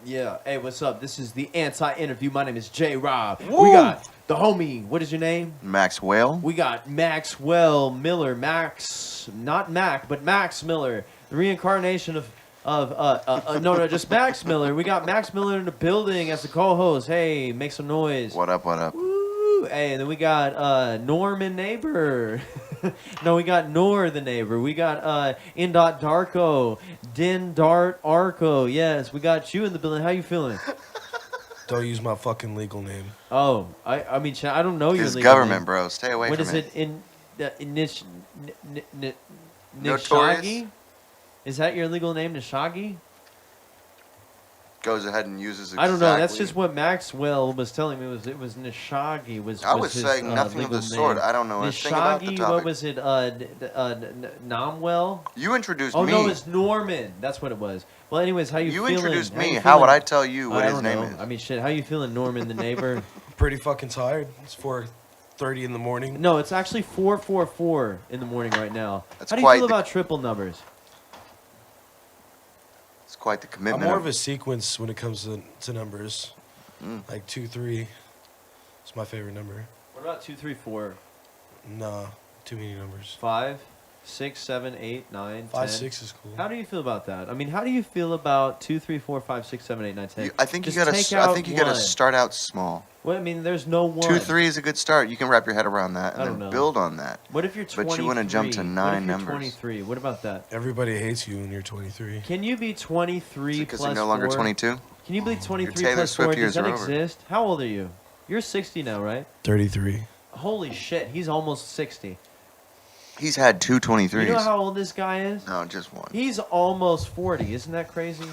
Yeah. Hey, what's up? This is the anti-interview. My name is J. Rob. Woo! We got the homie. What is your name? Maxwell. We got Maxwell Miller. Max, not Mac, but Max Miller. The reincarnation of no, just Max Miller. We got Max Miller in the building as the co-host. Hey, make some noise. What up, what up? Woo! Hey, and then we got Norman Neighbor. No, we got Nor the neighbor. We got Darko, Din Dart Arco. Yes, we got you in the building. How you feeling? Don't use my fucking legal name. Oh, I mean, I don't know your It's legal government, name. bro. Stay away What from is it. it in Notorious? Nishagi? Is that your legal name, Nishagi? Goes ahead and uses exactly. I don't know. That's just what Maxwell was telling me. It was Nishagi. I was was his, saying nothing of legal the sort. name. I don't know anything about the Nishagi. topic. What was it? Namwell. You introduced Oh me. no, it's Norman. That's what it was. Well, anyways, how you You feeling? introduced me. you How would feeling? I tell you what I his don't name know. is? I mean, shit. How you feeling, Norman, the neighbor? Pretty fucking tired. It's 4:30 in the morning. No, it's actually 4:44 in the morning right now. That's How do you quite feel the- about triple numbers? It's quite the I'm commitment. more of a sequence when it comes to numbers. Like 2, 3. It's my favorite number. What about 2, 3, 4, Nah, too many numbers. 5, 6, 7, 8, 9, 5, 10? 6 is cool. How do you feel about that? I mean, how do you feel about 2, 3, 4, 5, 6, 7, 8, 9, 10? I think you Just gotta. take I out think you gotta one. start out small. Well, I mean, there's no one. 2, 3 is a good start. You can wrap your head around that I and don't then know. build on that. What if you're 23? But you wanna jump to What 9 if you're numbers. 23? What about that? Everybody hates you when you're 23. Can you be 23 Because plus you're no longer 4? 22. Can you be 23 Taylor plus Swift 4? years Does that are over. exist? How old are you? You're 60 now, right? 33. Holy shit, he's almost 60. He's had 2 23s. You know how old this guy is? No, just one. He's almost 40. Isn't that crazy?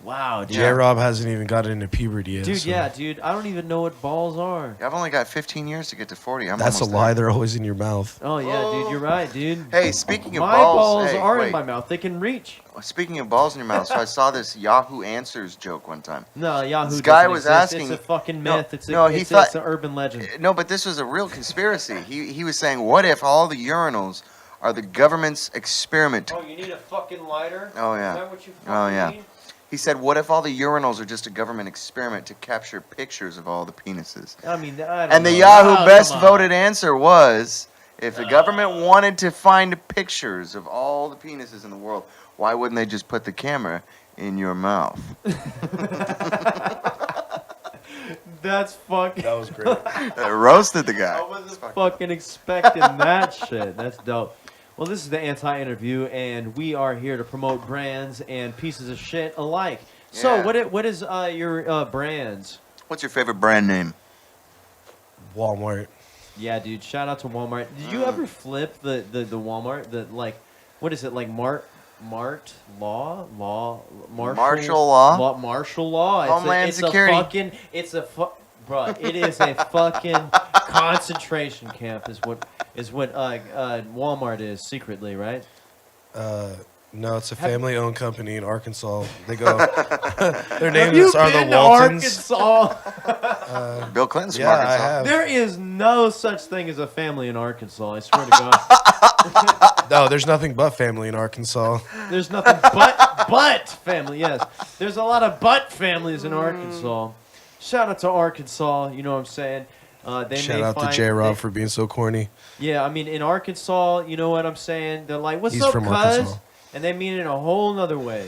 Wow, dude. J-Rob hasn't even gotten into puberty yet. Dude, so yeah, dude. I don't even know what balls are. I've only got 15 years to get to 40. I'm That's a almost lie. there. They're always in your mouth. Oh, yeah, dude. You're right, dude. Hey, speaking of my balls, hey, are wait. in my mouth. They can reach. Speaking of balls in your mouth, so I saw this Yahoo Answers joke one time. No, Yahoo This guy doesn't was exist. asking- It's a fucking No, myth. It's, a, no, he it's, thought- it's an urban legend. No, but this was a real conspiracy. He was saying, what if all the urinals are the government's experiment? Oh, you need a fucking lighter? Oh, yeah. Is that what you fucking Oh, yeah. need? He said, what if all the urinals are just a government experiment to capture pictures of all the penises? I mean, I don't And the know. Yahoo Oh, best come on. voted answer was, if the government wanted to find pictures of all the penises in the world, why wouldn't they just put the camera in your mouth? That's fucking... That was great. Roasted the guy. I wasn't fucking expecting that shit. That's dope. Well, this is the anti-interview, and we are here to promote brands and pieces of shit alike. So, Yeah. what is your brands? What's your favorite brand name? Walmart. Yeah, dude. Shout out to Walmart. Did you ever flip the Walmart? The what is it like? Martial law. Martial law? Martial law. It's Homeland it's Security. Bro, it is a fucking concentration camp. Is what Walmart is secretly, right? No, it's a family-owned company in Arkansas. They go. Their Have names you are been the to Waltons. Arkansas? Bill Clinton's from Yeah, I Arkansas. have. There is no such thing as a family in Arkansas. I swear to God. No, there's nothing but family in Arkansas. There's nothing but family. Yes, there's a lot of but families in Arkansas. Shout out to Arkansas. You know what I'm saying? They Shout may out to find- J-Rob they- for being so corny. Yeah, I mean in Arkansas, you know what I'm saying? They're like, "What's He's up, from cuz?" Arkansas. And they mean it in a whole nother way.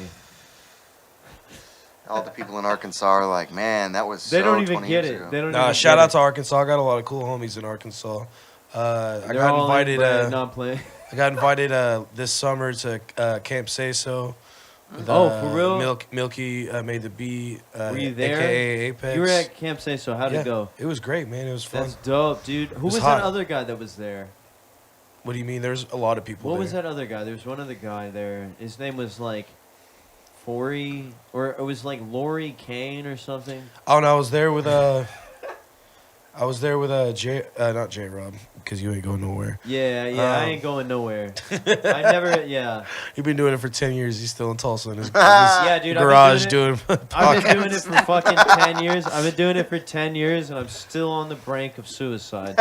All the people in Arkansas are like, man, that was They so don't even 20 get years it. ago. They don't. Nah, even shout get out it. to Arkansas. I got a lot of cool homies in Arkansas. I They're got all invited. inbred, not playing. I got invited this summer to Camp Say So. With, Oh, for real? Milky made the B. Were you there? AKA Apex. You were at Camp Say So. How'd Yeah, it go? It was great, man. It was fun. That's dope, dude. Who was was hot. that other guy that was there? What do you mean? There's a lot of people. What there. was that other guy? There was one other guy there. His name was like Forey, or it was like Lori Kane or something. Oh no, I was there with not J Rob, because you ain't going nowhere. Yeah, I ain't going nowhere. I never, yeah. You've been doing it for 10 years. He's still in Tulsa in his, Yeah, dude, garage I've doing I've been doing it podcasts. for fucking 10 years. I've been doing it for 10 years, and I'm still on the brink of suicide.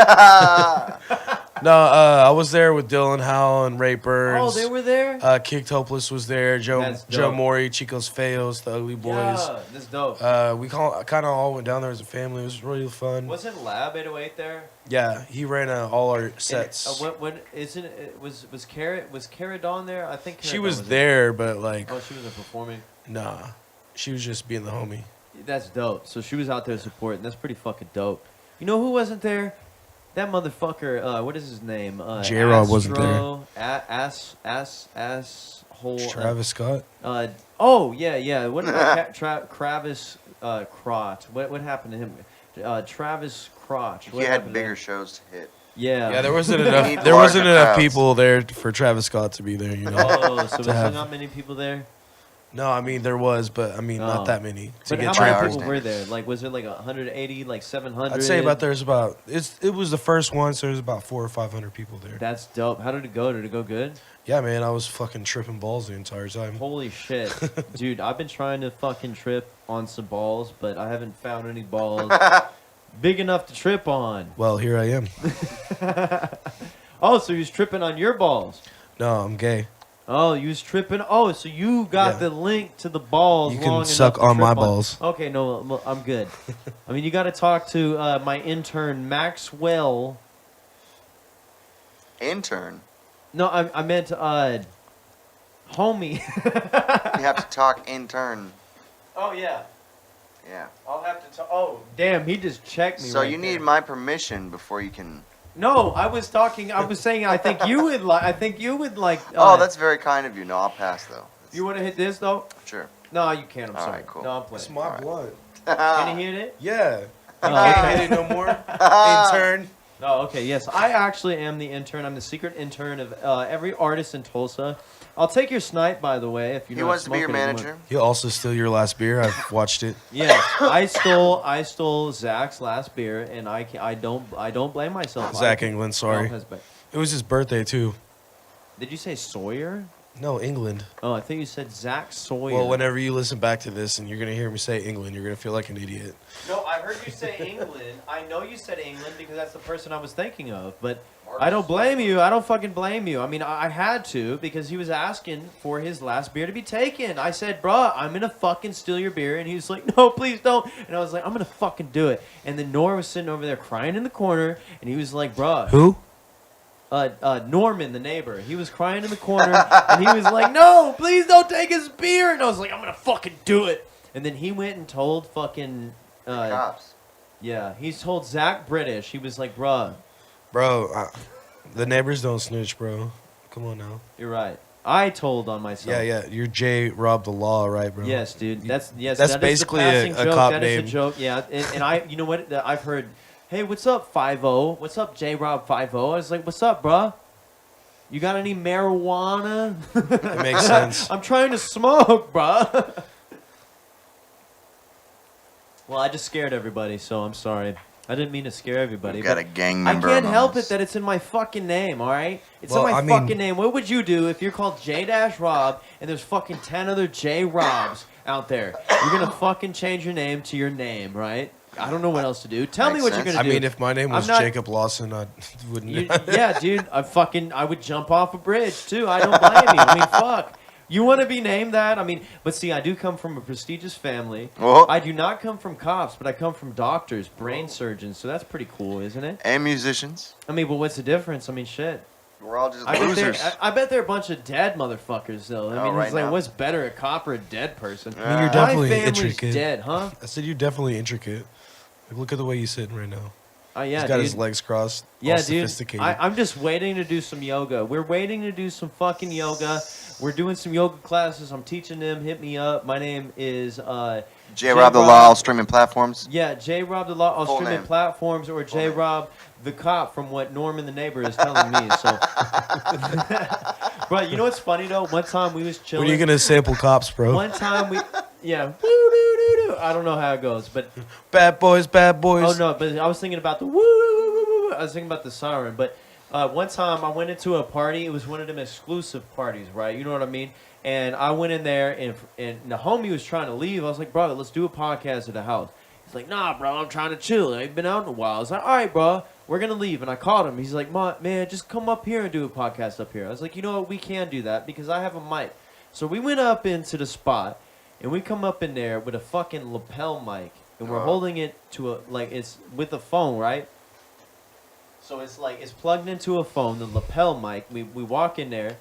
No, I was there with Dylan Howell and Ray Burns. Oh, they were there? Kicked Hopeless was there. Joe That's dope. Joe Maury, Chico's Feos, the Ugly Boys. Yeah, that's dope. We kind of all went down there as a family. It was really fun. Wasn't Lab 808 there? Yeah, he ran all our sets. When isn't it was Cara Dawn there? I think Cara She Dawn was there, but like, Oh, she wasn't performing. nah, she was just being the homie. That's dope. So she was out there supporting. That's pretty fucking dope. You know who wasn't there? That motherfucker. What is his name? J-Rob wasn't there. Asshole. Travis Scott. Oh yeah. What about Travis Crotch? What happened to him? Travis Crotch. He had bigger shows to hit. Yeah. Yeah, there wasn't Need enough. There larger wasn't enough crowds. people there for Travis Scott to be there. You know. Oh, so was there have- not many people there? No, I mean there was, but I mean Oh. not that many to But get how try many our trampled. people were standards. there? Like, was it like 180, like 700? I'd say it was the first one, so there's about 400 or 500 people there. That's dope. How did it go? Did it go good? Yeah, man, I was fucking tripping balls the entire time. Holy shit. Dude, I've been trying to fucking trip on some balls, but I haven't found any balls big enough to trip on. Well, here I am. Oh, so you was tripping on your balls. No, I'm gay. Oh, you was tripping. Oh, so you got Yeah. the link to the balls. You long can suck enough to on my trip balls. Okay, no, I'm good. I mean, you got to talk to my intern Maxwell. Intern. No, I meant homie. You have to talk intern. Oh yeah, Yeah. I'll have to. Oh damn, he just checked me. So right you need there. my permission before you can. No, I was talking. I was saying. I think you would like. I think you would like. Oh, that's very kind of you. No, I'll pass though. You want to hit this though? Sure. No, you can't. I'm All sorry. right, cool. No, I'm playing. It's my Alright. blunt. Can you hit it? Yeah. Oh, Can't okay. hit it no more. Intern. Oh, okay. Yes, I actually am the intern. I'm the secret intern of every artist in Tulsa. I'll take your snipe, by the way, if you're He not wants to be your smoking anymore. manager. He'll also steal your last beer. I've watched it. Yes, I stole Zach's last beer, and I don't blame myself. Zach England, sorry. It was his birthday too. Did you say Sawyer? No, England. Oh, I think you said Zach Sawyer. Well, whenever you listen back to this and you're gonna hear me say England, you're gonna feel like an idiot. No, I heard you say England. I know you said England because that's the person I was thinking of. But I don't blame you. I don't fucking blame you. I mean, I had to because he was asking for his last beer to be taken. I said, bruh, I'm going to fucking steal your beer. And he was like, no, please don't. And I was like, I'm going to fucking do it. And then Nora was sitting over there crying in the corner. And he was like, bruh. Who? Norman, the neighbor. He was crying in the corner. And he was like, no, please don't take his beer. And I was like, I'm going to fucking do it. And then he went and told fucking... Cops. Yeah, he's told Zach British. He was like, bruh, Bro, the neighbors don't snitch, bro. Come on now. you're right. I told on myself. Yeah. You're Jay Rob the Law, right, bro? Yes, dude. That's That's that is the basically passing a joke. cop That is name. a joke. Yeah, and I, you know what? I've heard, hey, what's up, 5-0? What's up, J Rob 5-0? I was like, what's up, bruh? You got any marijuana? It makes sense. I'm trying to smoke, bruh. Well, I just scared everybody, so I'm sorry. I didn't mean to scare everybody. We've got but a gang I member. can't help among it that it's in my fucking name, all right? It's Well, in my I mean- fucking name. What would you do if you're called J-Rob and there's fucking 10 other J-Robs out there? You're going to fucking change your name to your name, right? I don't know what else to do. Tell me Makes what you're sense. going to I do. mean, if my name I'm was not- Jacob Lawson, I wouldn't. Yeah, dude, I would jump off a bridge, too. I don't blame you. I mean, fuck. You want to be named that? I mean, but see, I do come from a prestigious family. Oh. I do not come from cops, but I come from doctors, brain surgeons, so that's pretty cool, isn't it? And musicians. I mean, but what's the difference? I mean, shit. We're all just I bet, losers. I bet they're a bunch of dead motherfuckers, though. I Oh, mean, right it's like, now. what's better, a cop or a dead person? I mean, you're My definitely My family's intricate. dead, huh? I said you're definitely intricate. Like, look at the way you're sitting right now. Oh, yeah, He's got dude. his legs crossed. Yeah, all dude. sophisticated. I'm just waiting to do some yoga. We're waiting to do some fucking yoga. We're doing some yoga classes. I'm teaching them. Hit me up. My name is J. Rob the Law, all streaming platforms. Yeah, J. Rob the Law on Full streaming name. platforms, or J. name. Rob the Cop from what Norman the neighbor is telling me. So, bro, you know what's funny though? One time we was chilling. when are you gonna sample cops, bro? One time yeah, woo-doo-doo-doo. I don't know how it goes, but Bad boys, bad boys. oh no, but I was thinking about the woo, woo, woo, woo. I was thinking about the siren, but one time I went into a party. It was one of them exclusive parties, right? You know what I mean? And I went in there, and the homie was trying to leave. I was like, bro, let's do a podcast at the house. He's like, nah, bro, I'm trying to chill. I ain't been out in a while. I was like, all right, bro, we're gonna leave. And I called him. He's like, man, just come up here and do a podcast up here. I was like, you know what, we can do that because I have a mic. So we went up into the spot, and we come up in there with a fucking lapel mic, and we're holding it to it's with a phone, right? So it's plugged into a phone, the lapel mic. We walk in there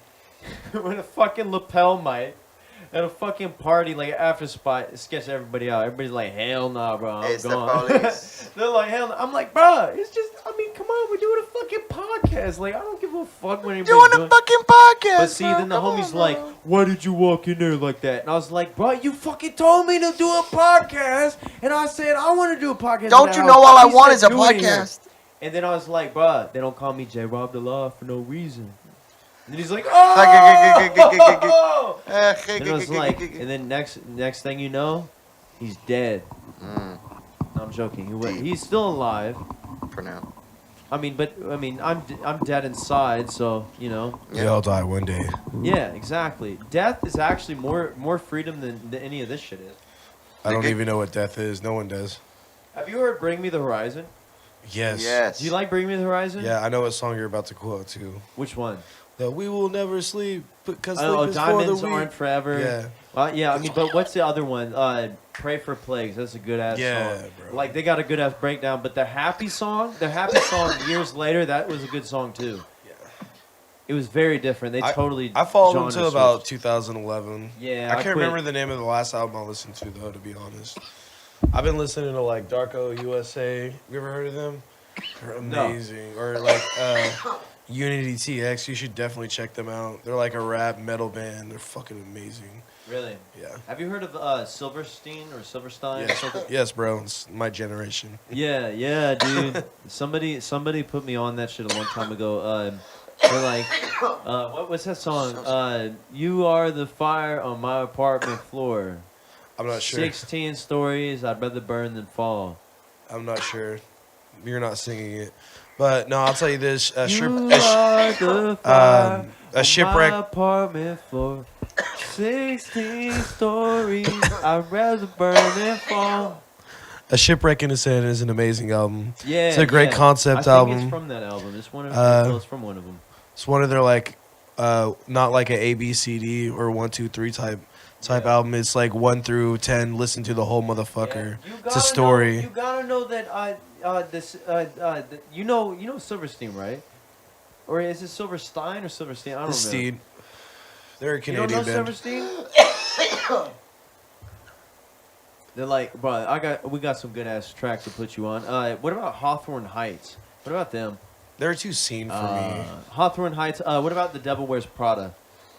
with a fucking lapel mic. At a fucking party, like after spot, sketch everybody out. Everybody's like, hell nah, bro, I'm It's the gone. police. They're like, hell nah. I'm like, bro, it's just, I mean, come on, we're doing a fucking podcast. Like, I don't give a fuck what anybody's Doing doing. a fucking podcast. But see, bro. then the Come homie's on, like, bro. why did you walk in there like that? And I was like, bro, you fucking told me to do a podcast. And I said, I want to do a podcast. Don't you know all I want is a podcast? And then I was like, bro, they don't call me J. Rob the Law for no reason. And then he's like, oh! And I was like, and then next thing you know, he's dead. No, I'm joking. He's still alive. For now. I'm dead inside, so you know. We all die one day. Yeah, exactly. Death is actually more freedom than any of this shit is. I don't even know what death is. No one does. Have you heard "Bring Me the Horizon"? Yes. Yes. Do you like "Bring Me the Horizon"? Yeah, I know what song you're about to quote too. Which one? That we will never sleep because sleep Oh, is Diamonds for the weak. Aren't Forever. Yeah. Yeah, I mean, but what's the other one? Pray for Plagues. That's a good ass Yeah, song. bro. Like they got a good ass breakdown, but the happy song years later, that was a good song too. Yeah. It was very different. They totally. I followed him genre to about switched. 2011. Yeah, I can't quit. remember the name of the last album I listened to though, to be honest. I've been listening to like Darko USA. You ever heard of them? They're amazing. Or like Unity TX. You should definitely check them out. They're like a rap metal band. They're fucking amazing. Really? Yeah. Have you heard of Silverstein or Silverstein? Yes, yes, bro. It's my generation. Yeah, dude. somebody put me on that shit a long time ago. They're like, what's that song? You are the fire on my apartment floor. I'm not sure. 16 stories, I'd rather burn than fall. I'm not sure. You're not singing it. But no, I'll tell you this. You are the fire a on shipwreck. my apartment floor. 16 stories, I'd rather burn than fall. A Shipwreck in the Sand is an amazing album. Yeah, It's a great concept I think album. it's from that album. It's one of it's from one of them. It's one of their like, not like a A B C D or 1 2 3 type album. It's like 1 through 10. Listen to the whole motherfucker. Yeah. It's a story. You gotta know that you know Silverstein, right? Or is it Silverstein or Silverstein? I don't know. Steed. They're a You Canadian don't know band. Silverstein? They're like, bro, we got some good ass tracks to put you on. What about Hawthorne Heights? What about them? They're too seen for me. Hawthorne Heights. What about The Devil Wears Prada?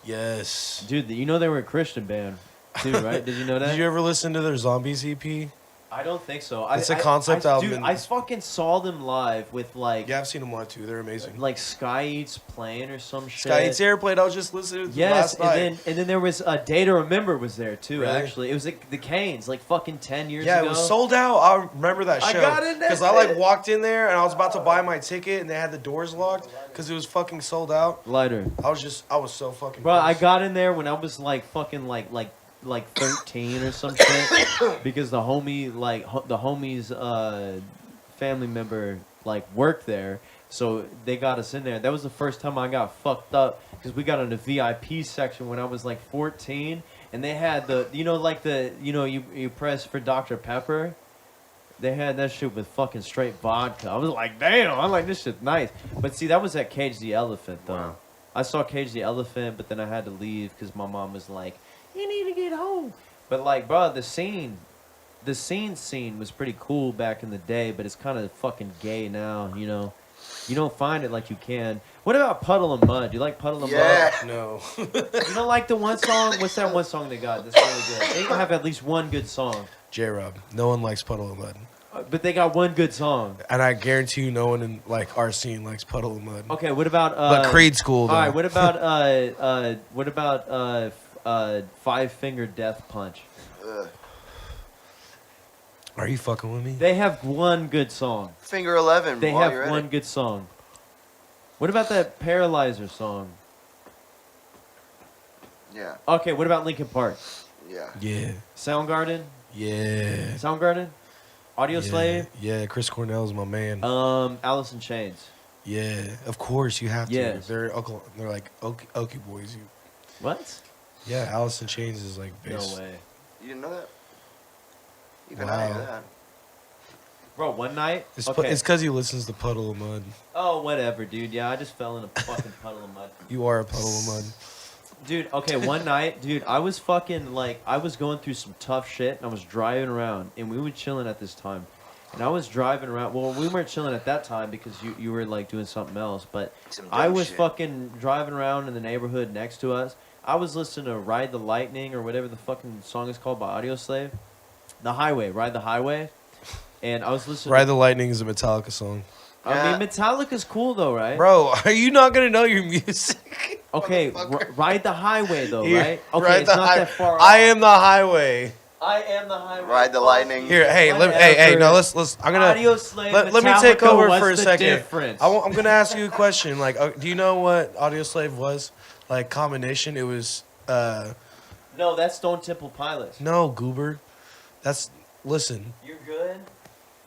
Yes. Dude, you know they were a Christian band, too, right? Did you know that? Did you ever listen to their Zombies EP? I don't think so. It's a concept album. Dude, I fucking saw them live with like Yeah, I've seen them live too. They're amazing. like Sky Eats playing or some shit. Sky Eats Airplane. I was just listening to them Yes, last night. and then there was Day to Remember was there too. Really? Actually, it was like the Canes, like fucking 10 years Yeah, ago. it was sold out. I remember that show. I got in there. Because I like walked in there and I was about to buy my ticket and they had the doors locked because it was fucking sold out. Lighter, I was so fucking. bro. I pissed. got in there when I was like fucking like 13 or some shit because the homie's family member like worked there, so they got us in there. That was the first time I got fucked up because we got in the VIP section when I was like 14, and they had you press for Dr. Pepper. They had that shit with fucking straight vodka. I was like, damn, I'm like, this shit's nice. But see, that was at Cage the Elephant though. Wow. I saw Cage the Elephant, but then I had to leave because my mom was like, you need to get home. But like, bro, the scene was pretty cool back in the day, but it's kind of fucking gay now, you know. You don't find it like you can. What about Puddle of Mud? You like Puddle of Yeah. Mud? No. You don't like the one song? What's that one song they got that's really good? They have at least one good song. J-Rob. No one likes Puddle of Mud. But they got one good song. And I guarantee you no one in like our scene likes Puddle of Mud. Okay, what about But Creed's cool though. all right, what about Five Finger Death Punch? Ugh. Are you fucking with me? They have one good song. Finger 11. They while have you're at one it. good song. What about that Paralyzer song? Yeah. Okay, what about Linkin Park? Yeah. Yeah. Soundgarden? Yeah. Soundgarden? Audio Yeah, Slave. Yeah, Chris Cornell's my man. Alice in Chains. Yeah, of course you have to. Yes. They're like Okie boys. What? Yeah, Alice in Chains is like No based. way. You didn't know that? Even Wow. I knew that. Bro, one night. It's Okay. because he listens to Puddle of Mud. Oh, whatever, dude. Yeah, I just fell in a fucking puddle of mud. You are a puddle of mud. Dude, okay, one night, dude, I was fucking, like, I was going through some tough shit, and I was driving around, and we were chilling at this time. And I was driving around, well, we weren't chilling at that time because you were, like, doing something else, but Some I dumb was shit. fucking driving around in the neighborhood next to us. I was listening to Ride the Lightning, or whatever the fucking song is called by Audio Slave. The Highway, Ride the Highway. And I was listening Ride the Lightning is a Metallica song. I mean, Metallica's cool, though, right? Bro, are you not gonna know your music? Okay, Ride the Highway, though, Here, right? Okay, ride it's the not that far off. I am the highway. I am the highway. Ride the lightning. Here, hey, Whatever. no, let's. I'm gonna. Audio Slave, Let me take Metallica, over what's for a the second. difference? I'm gonna ask you a question. Like, do you know what Audio Slave was? Like, combination. It was. No, that's Stone Temple Pilots. No, Goober. That's. Listen. You're good?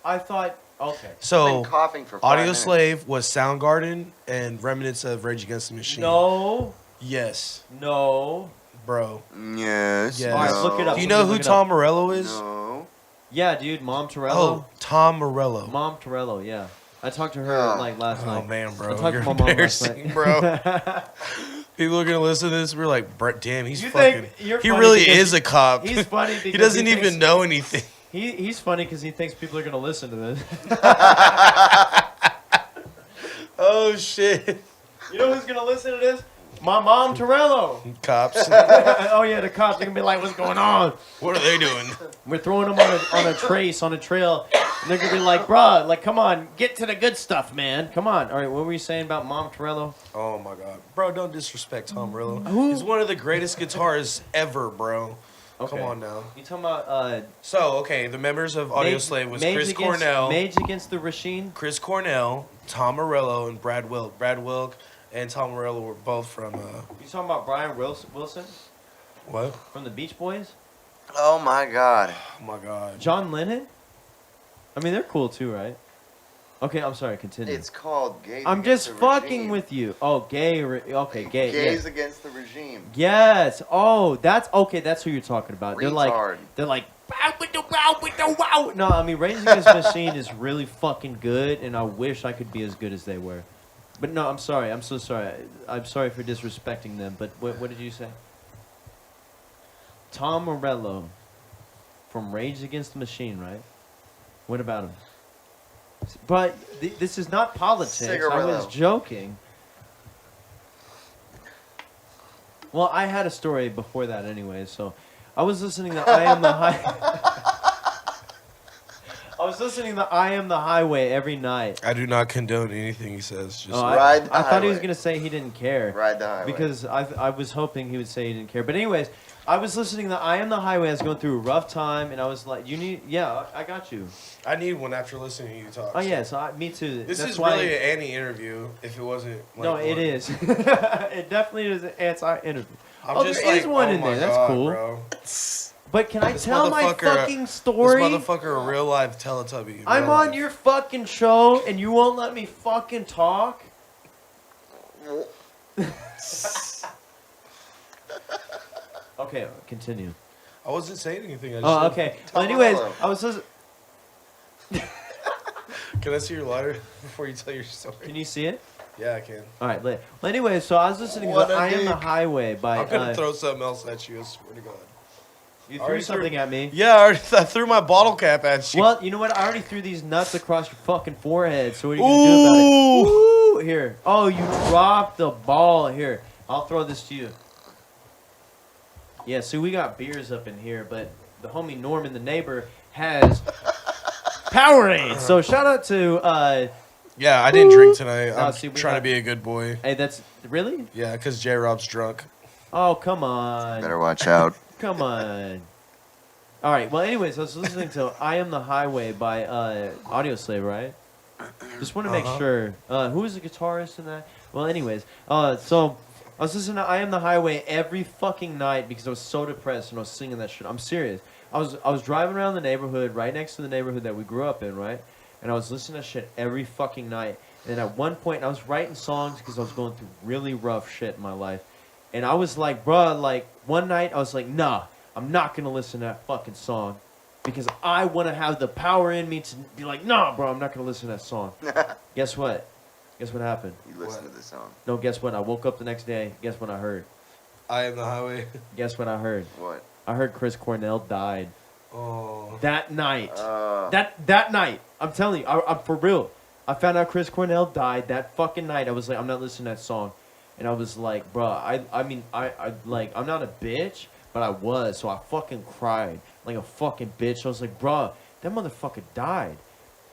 I thought, okay. I've So, been coughing for 5 Audio minutes. Slave was Soundgarden and remnants of Rage Against the Machine. No, Yes, Oh. bro. Yes. Yes. All right, look it up. Do you know who Look it Tom Morello is? No. Yeah, dude, Mom Torello. Oh, Tom Morello. Mom Torello, yeah. I talked to her, Oh. like, last Oh night. man, I bro, talked you're to my mom last embarrassing, night. bro. People are gonna listen to this. We're like, damn, he's You fucking. think you're He funny really because is a cop. He's funny because He doesn't he even thinks, know anything. He's funny because he thinks people are going to listen to this. Oh shit, You know who's going to listen to this? My Mom Torello. cops! Oh, yeah, the cops are going to be like, what's going on? What are they doing? We're throwing them on a trace, on a trail. And they're going to be like, bruh, like, come on, get to the good stuff, man. Come on. All right, what were you saying about Mom Torello? Oh my god, bro! Don't disrespect Tom Morello. Who? He's one of the greatest guitarists ever, bro. Okay. Come on now. You talking about So, okay, the members of Audio Slave was Chris Cornell, Mage Against the Machine? Chris Cornell, Tom Morello, and Brad Wilk. Brad Wilk and Tom Morello were both from You talking about Brian Wilson what? from the Beach Boys? Oh my God. Oh my god. John Lennon? I mean, they're cool too, right? Okay, I'm sorry, continue. It's called Gays I'm Against just the fucking Regime. with you. Oh, gay. Okay, gay. Gays Yeah. Against the Regime. Yes. Oh, that's okay. That's who you're talking about. Retard. They're like, wow with the wow with the wow. No, I mean, Rage Against the Machine is really fucking good, and I wish I could be as good as they were. But no, I'm sorry. I'm so sorry. I'm sorry for disrespecting them. But what did you say? Tom Morello from Rage Against the Machine, right? What about him? But this is not politics. I was Cigarillo. joking. Well, I had a story before that anyway, so I was listening to I Am the I was listening to I Am the Highway every night. I do not condone anything he says. Just Oh, Ride the I thought he was highway. going to say he didn't care. Ride the highway. Because I was hoping he would say he didn't care. But anyways, I was listening to I Am the Highway. I was going through a rough time, and I was like, I got you. I need one after listening to you talk. Oh, yeah, so me too. This That's is why really an anti-interview. If it wasn't, like, No, it one. is. It definitely is an anti-interview. I'm Oh, just there is like, one oh in my there. That's God, cool. Bro. But can I This tell my motherfucker- fucking story? This motherfucker, a real life Teletubby. in I'm real on life. your fucking show, and you won't let me fucking talk? Okay, continue. I wasn't saying anything. I just Oh, said- okay. Tom Well, anyways, Morello. I was listening. Can I see your lighter before you tell your Can story? you see it? Yeah, I can. All right. Well, anyways, so I was listening What to a "I Am the dick. Highway" by. I'm gonna throw something else at you. I swear to God. You already threw something at me. Yeah, I threw my bottle cap at you. Well, you know what? I already threw these nuts across your fucking forehead. So what are you gonna do about it? Ooh, here. Oh, you dropped the ball. Here, I'll throw this to you. Yeah. So we got beers up in here, but the homie Norman, the neighbor, has Powerade. So shout out to. Yeah, I didn't drink tonight. No, I'm see, we trying to got- be a good boy. Hey, that's really. Yeah, because J Rob's drunk. Oh, come on. Better watch out. Come on. All right. Well, anyways, I was listening to "I Am the Highway" by Audio Slave, right? Just want to make Uh-huh. sure. Who is the guitarist in that? Well, anyways, so I was listening to I Am the Highway every fucking night because I was so depressed and I was singing that shit. I'm serious. I was driving around the neighborhood, right next to the neighborhood that we grew up in, right? And I was listening to shit every fucking night. And at one point, I was writing songs because I was going through really rough shit in my life. And I was like, bruh, like, one night I was like, nah, I'm not going to listen to that fucking song because I want to have the power in me to be like, nah, bro, I'm not going to listen to that song. Guess what? Guess what happened? You listen to the song. No, guess what? I woke up the next day. Guess what I heard? I Am the Highway. Guess what I heard? What? I heard Chris Cornell died. Oh. That night. That night. I'm telling you, I'm for real. I found out Chris Cornell died that fucking night. I was like, I'm not listening to that song. And I was like, bro, I mean, like, I'm not a bitch, but I was. So I fucking cried like a fucking bitch. I was like, bro, that motherfucker died.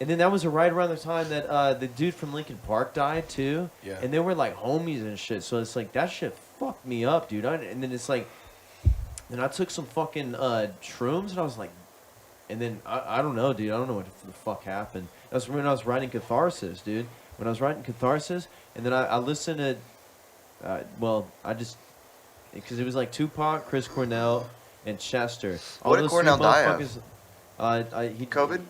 And then that was right around the time that the dude from Linkin Park died too. Yeah. And they were like homies and shit. So it's like, that shit fucked me up, dude. And then it's like, and I took some fucking shrooms and I was like, and then I don't know, dude. I don't know what the fuck happened. That's when I was writing Catharsis, dude. When I was writing Catharsis, and then I listened to, I just, because it was like Tupac, Chris Cornell, and Chester. What did Cornell die of? COVID?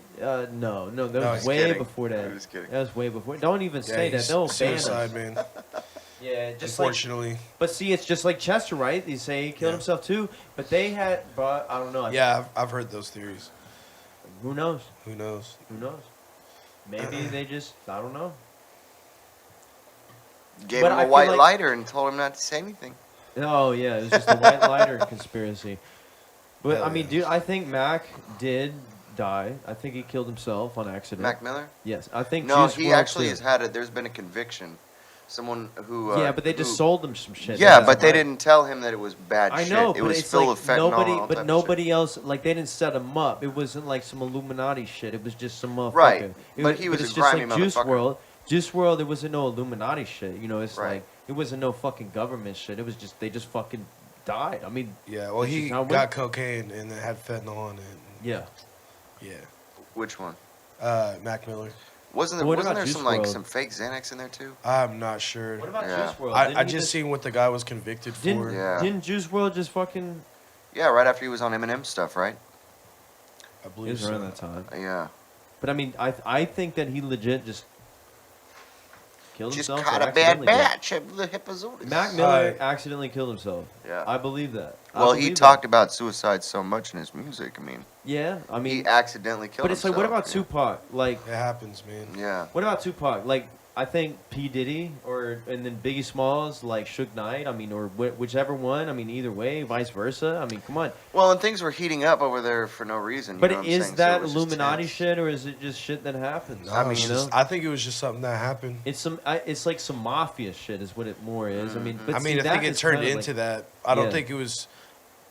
No, that No, was he's way kidding. before that. He was kidding. That was way before. Don't even say that. They'll ban suicide, us. man. Yeah, just like. Unfortunately. But see, it's just like Chester, right? They say he killed himself too, but they had, but I don't know. Yeah, I've heard those theories. Who knows? Who knows? Who knows? Maybe they just, I don't know. Gave But him I a feel white like- lighter and told him not to say anything. Oh yeah, it was just a white lighter conspiracy. But Hell I mean, yeah. dude, I think Mac did die. I think he killed himself on accident. Mac Miller? Yes, I think. No, Juice he WRLD actually too. has had it. There's been a conviction. Someone who. Yeah, but they just who- sold him some shit. Yeah, That's but they why. didn't tell him that it was bad I shit. know, It but was it's full like of fentanyl. nobody, all type but of nobody else. Like they didn't set him up. It wasn't like some Illuminati shit. It was just some motherfucker. Right, It but he was it's a just grimy like Juice motherfucker. WRLD. Juice WRLD. It wasn't no Illuminati shit. You know, it's Right. like it wasn't no fucking government shit. It was just they just fucking died. I mean, Yeah, well, That's he just how it got went. cocaine and it had fentanyl on it. yeah. Yeah. Which one? Mac Miller. Wasn't there, What wasn't about there Juice some like WRLD? some fake Xanax in there too? I'm not sure. What about Yeah. Juice WRLD? I Didn't he just seen what the guy was convicted for. Didn't, Yeah. didn't Juice WRLD just fucking? Yeah, right after he was on Eminem stuff, right? I It believe was so. around that time. Yeah. But I mean, I think that he legit just killed Just himself. caught or a bad accidentally batch of the Hippozotis. killed. Mac Miller accidentally killed himself. Yeah. I believe that. I Well, he believe talked that. about suicide so much in his music. I mean, Yeah, I mean, he accidentally killed but it's like, himself. what about Tupac? Like, It happens, man. Yeah. what about Tupac? Like, I think P Diddy and then Biggie Smalls, like Suge Knight. I mean, or whichever one. I mean, either way, vice versa. I mean, come on. Well, and things were heating up over there for no reason. You But know what I'm is saying? So that it was just Illuminati tense. shit, or is it just shit that happens? No, I mean, it's you just- know, I think it was just something that happened. it's it's like some mafia shit, is what it more is. I mean, but I mean, see, I think that it is turned kinda into like, that. I don't Yeah. think it was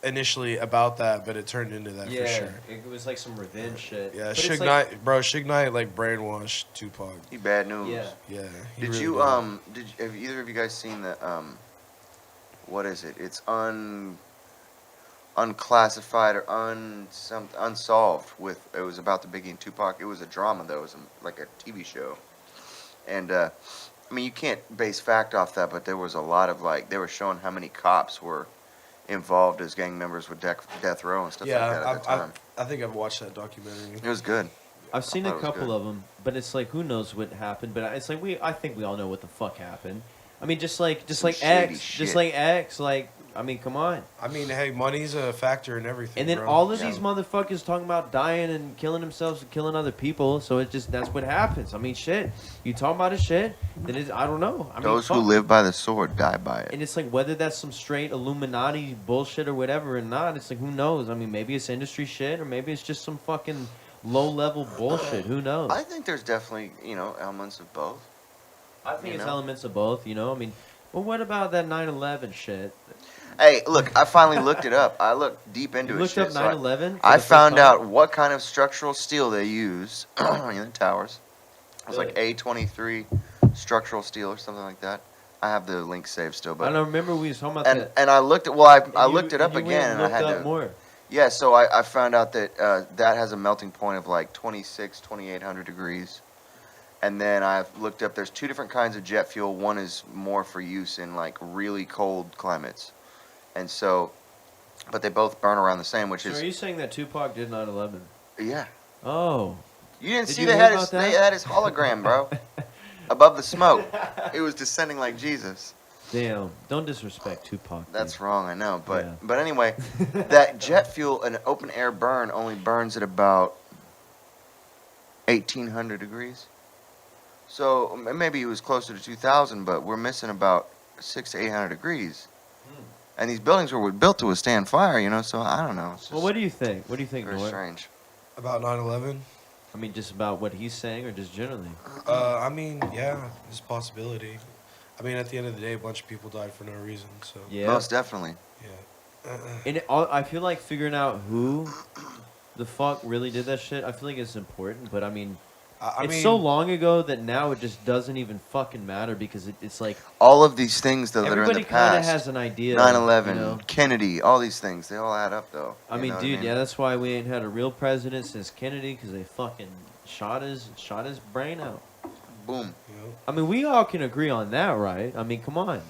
initially about that, but it turned into that Yeah, for sure. it was like some revenge shit. Yeah, But it's Suge like- Knight, bro. Suge Knight like brainwashed Tupac. He bad news. Yeah. Yeah. he Did really you have either of you guys seen the what is it? It's unclassified or unsolved with it was about the Biggie and Tupac. It was a drama though. It was like a TV show. And I mean, you can't base fact off that, but there was a lot of like they were showing how many cops were involved as gang members with death row and stuff like that Yeah, at the time. I think I've watched that documentary. It was good. I've seen I a thought it was couple good. of them, but it's like who knows what happened. But it's like I think we all know what the fuck happened. I mean, just like Some shady X, shit. just like X. Like, I mean, come on. I mean, hey, money's a factor in everything. And then bro. all of Yeah. these motherfuckers talking about dying and killing themselves and killing other people. So it's just that's what happens. I mean, shit. You talking about a shit? Then it's I don't know. I mean, Those who fuck. live by the sword die by it. And it's like whether that's some straight Illuminati bullshit or whatever or not. It's like who knows? I mean, maybe it's industry shit or maybe it's just some fucking low level bullshit. Who knows? I think there's definitely, elements of both. I think you it's know? elements of both. You know, I mean, well, what about that 9/11 shit? Hey, look, I finally looked it up. I looked deep into You it. looked shit, up so 9/11. for I the first found time? out what kind of structural steel they use in the towers. It was like Really? A23 structural steel or something like that. I have the link saved still, I but don't remember we was talking about and that. and I looked at I And looked it up you went again and I looked had up to more. yeah. So I found out that that has a melting point of like 26, 2800 degrees, And then I've looked up, there's 2 different kinds of jet fuel. One is more for use in like really cold climates. And so, but they both burn around the same, which So is, are you saying that Tupac did 9/11? yeah. Oh. You didn't Did see you they hear had about his, that? they had his hologram, bro. Above the smoke. It was descending like Jesus. Damn. Don't disrespect Tupac. dude. That's wrong, I know. But Yeah. but anyway, that jet fuel, an open air burn, only burns at about 1,800 degrees. So maybe it was closer to 2,000, but we're missing about 600 to 800 degrees. And these buildings were built to withstand fire, you know. So I don't know. It's just Well, what do you think? What do you think, very Noah? strange. About 9/11. I mean, just about what he's saying, or just generally? I mean, yeah, there's a possibility. I mean, at the end of the day, a bunch of people died for no reason. So Yeah. Most definitely. yeah. And I feel like figuring out who the fuck really did that shit, I feel like it's important. But I mean, I it's mean, so long ago that now it just doesn't even fucking matter because it's like All of these things, though, that are in everybody the kind of past, has an idea. 9/11, You know? Kennedy, all these things, they all add up, though. I You mean, know what dude, yeah, that's why we ain't had a real president since Kennedy because they fucking shot his brain out. Boom. You know, I mean, we all can agree on that, right? I mean, come on.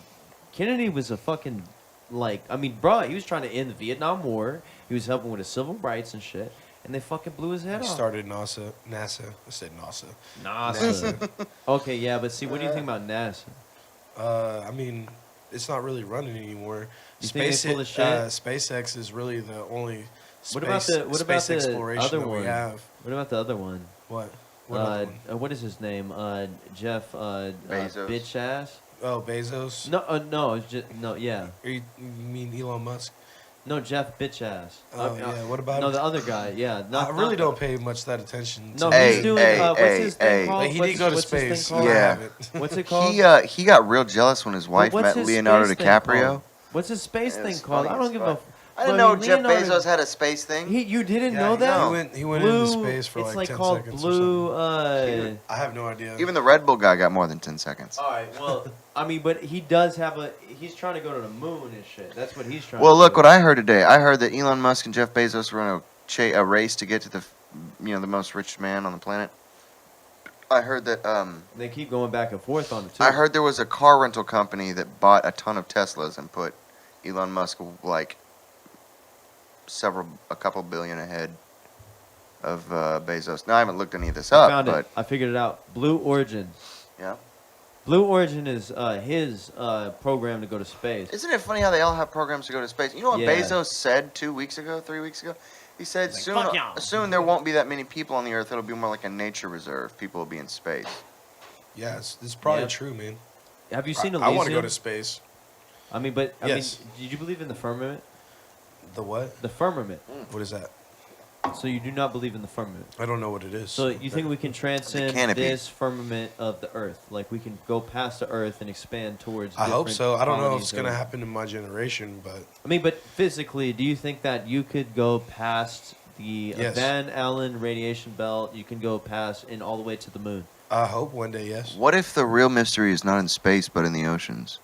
Kennedy was a fucking, like, I mean, bro, he was trying to end the Vietnam War. He was helping with his civil rights and shit. And they fucking blew his head he off. started NASA. I said NASA. NASA. Okay, yeah, but see, what do you think about NASA? I mean, it's not really running anymore. You think they full of shit? SpaceX is really the only space, What about the exploration other that one? we have. What about the other one? What? What other one? What is his name? Jeff, Bezos. bitch ass? Oh, Bezos? No, it's just, no, yeah. Or you mean Elon Musk? No, Jeff bitch ass. Oh, yeah. What about No, him? the other guy, yeah. I really don't pay much that attention. No, Hey, he's doing, hey, what's hey, his thing hey. called? Like, he did go to What's his thing space. called? Yeah. I haven't. What's it called? He got real jealous when his wife What's met his Leonardo space thing DiCaprio. called? What's his space It thing was called? funny I don't as give fuck. a. I didn't Bro, know Jeff Leonardo- Bezos had a space thing. You didn't Yeah, know that? He went into space for it's like like 10 called seconds blue. or something. I have no idea. Even the Red Bull guy got more than 10 seconds. All right. Well, I mean, but he does have a. He's trying to go to the moon and shit. That's what he's trying. Well, to look do. what I heard today. I heard that Elon Musk and Jeff Bezos were in a race to get to the most rich man on the planet. I heard that. They keep going back and forth on it too. I heard there was a car rental company that bought a ton of Teslas and put Elon Musk like a couple billion ahead of Bezos. Now I haven't looked any of this I up, found but it. I figured it out. Blue Origin. yeah. Blue Origin is his program to go to space. Isn't it funny how they all have programs to go to space? You know what Yeah. Bezos said 3 weeks ago? He said Like, "Fuck y'all." soon there won't be that many people on the Earth. It'll be more like a nature reserve. People will be in space. Yeah, it's probably Yeah. true, man. Have you seen I Elysium? want to go to space. I mean, but Yes. did you believe in the firmament? The what? The firmament. What is that? So you do not believe in the firmament. I don't know what it is. So you think we can transcend canopy. this firmament of the Earth? Like we can go past the Earth and expand towards. I hope different so. I don't know if colonies it's gonna or- happen in my generation, but I mean, but physically, do you think that you could go past the Yes. Van Allen radiation belt? You can go past and all the way to the moon. I hope one day, yes. What if the real mystery is not in space but in the oceans?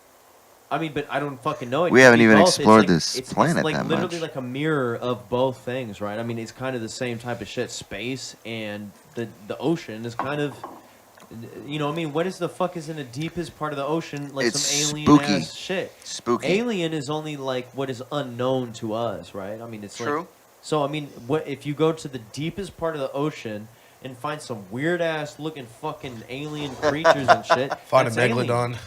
I mean, but I don't fucking know it. We It could haven't be even both. It's explored like- this planet it's like that literally much. like a mirror of both things, right? I mean, it's kind of the same type of shit. Space and the ocean is kind of, you know, I mean, what is the fuck is in the deepest part of the ocean? Like It's some alien spooky. ass shit. Spooky. Alien is only like what is unknown to us, right? I mean, it's True. Like, so I mean, what if you go to the deepest part of the ocean and find some weird ass looking fucking alien creatures and shit? Find a that's alien. megalodon.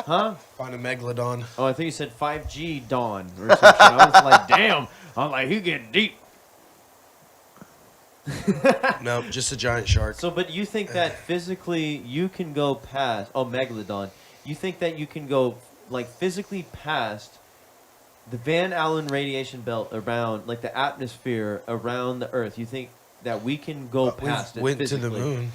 Huh? Find a megalodon. Oh, I think you said 5G Dawn or some shit. I was like, damn. I'm like, he getting deep. No, just a giant shark. So, but you think that physically you can go past? Oh, Megalodon. You think that you can go like physically past the Van Allen radiation belt around, like the atmosphere around the Earth? You think that we can go past it Went to physically? the moon.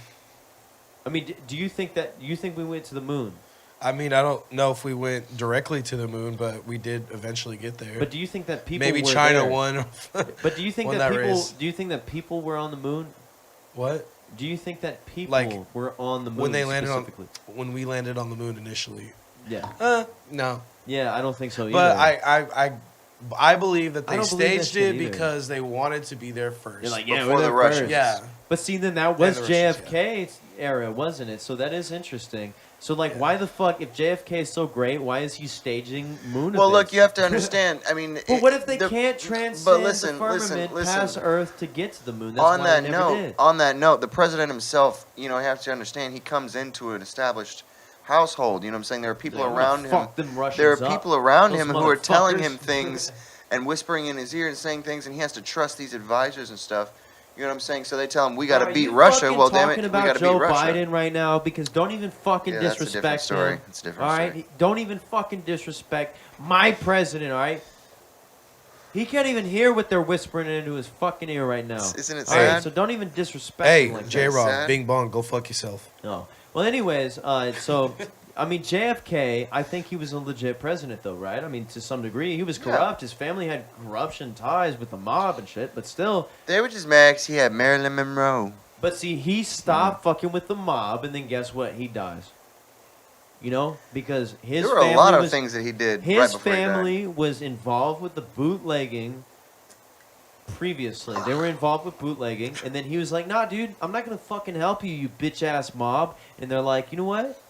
I mean, do you think that we went to the moon? I mean, I don't know if we went directly to the moon, but we did eventually get there. But do you think that people Maybe were China there? won. But do you think won that that people? race. Do you think that people were on the moon? What? Do you think that people Like, were on the moon When they landed on, specifically? when we landed on the moon initially. Yeah. No. Yeah, I don't think so either. But I believe that I they don't believe that staged shit it either. because they wanted to be there first. They're like, yeah, Before we're the there Russians. first. Yeah. But see, then that was the Russians, JFK's era, wasn't it? So that is interesting. So, like, why the fuck, if JFK is so great, why is he staging moon Well, look, events? you have to understand. I mean, But what if they the- can't but transcend listen, the firmament listen, past listen. Earth to get to the moon? That's On why that they never note, did. the president himself, you know, you have to understand, he comes into an established household. You know what I'm saying? There are people Like, I'm gonna around him. fuck them Russians There are up. people around Those him who are telling motherfuckers. him things and whispering in his ear and saying things, and he has to trust these advisors and stuff. You know what I'm saying? So they tell him, we got to Are beat you Russia. fucking Well, damn it, talking we about got to beat Joe Russia. Biden right now, because don't even fucking Yeah, that's a different disrespect story. him. It's a different all right, story. don't even fucking disrespect my president. All right, he can't even hear what they're whispering into his fucking ear right now. Isn't it All right, sad? so don't even disrespect him Hey, like J that. Rob, sad? Bing Bong, go fuck yourself. No. Well, anyways, so I mean, JFK, I think he was a legit president, though, right? I mean, to some degree, he was Yeah. corrupt. His family had corruption ties with the mob and shit, but still. They were just mad 'cause he had Marilyn Monroe. But see, he stopped fucking with the mob, and then guess what? He dies. You know, because his There were family a lot of was, things that he did right his before he died. family was involved with the bootlegging previously. They were involved with bootlegging, and then he was like, "Nah, dude, I'm not gonna fucking help you, you bitch ass mob." And they're like, "You know what?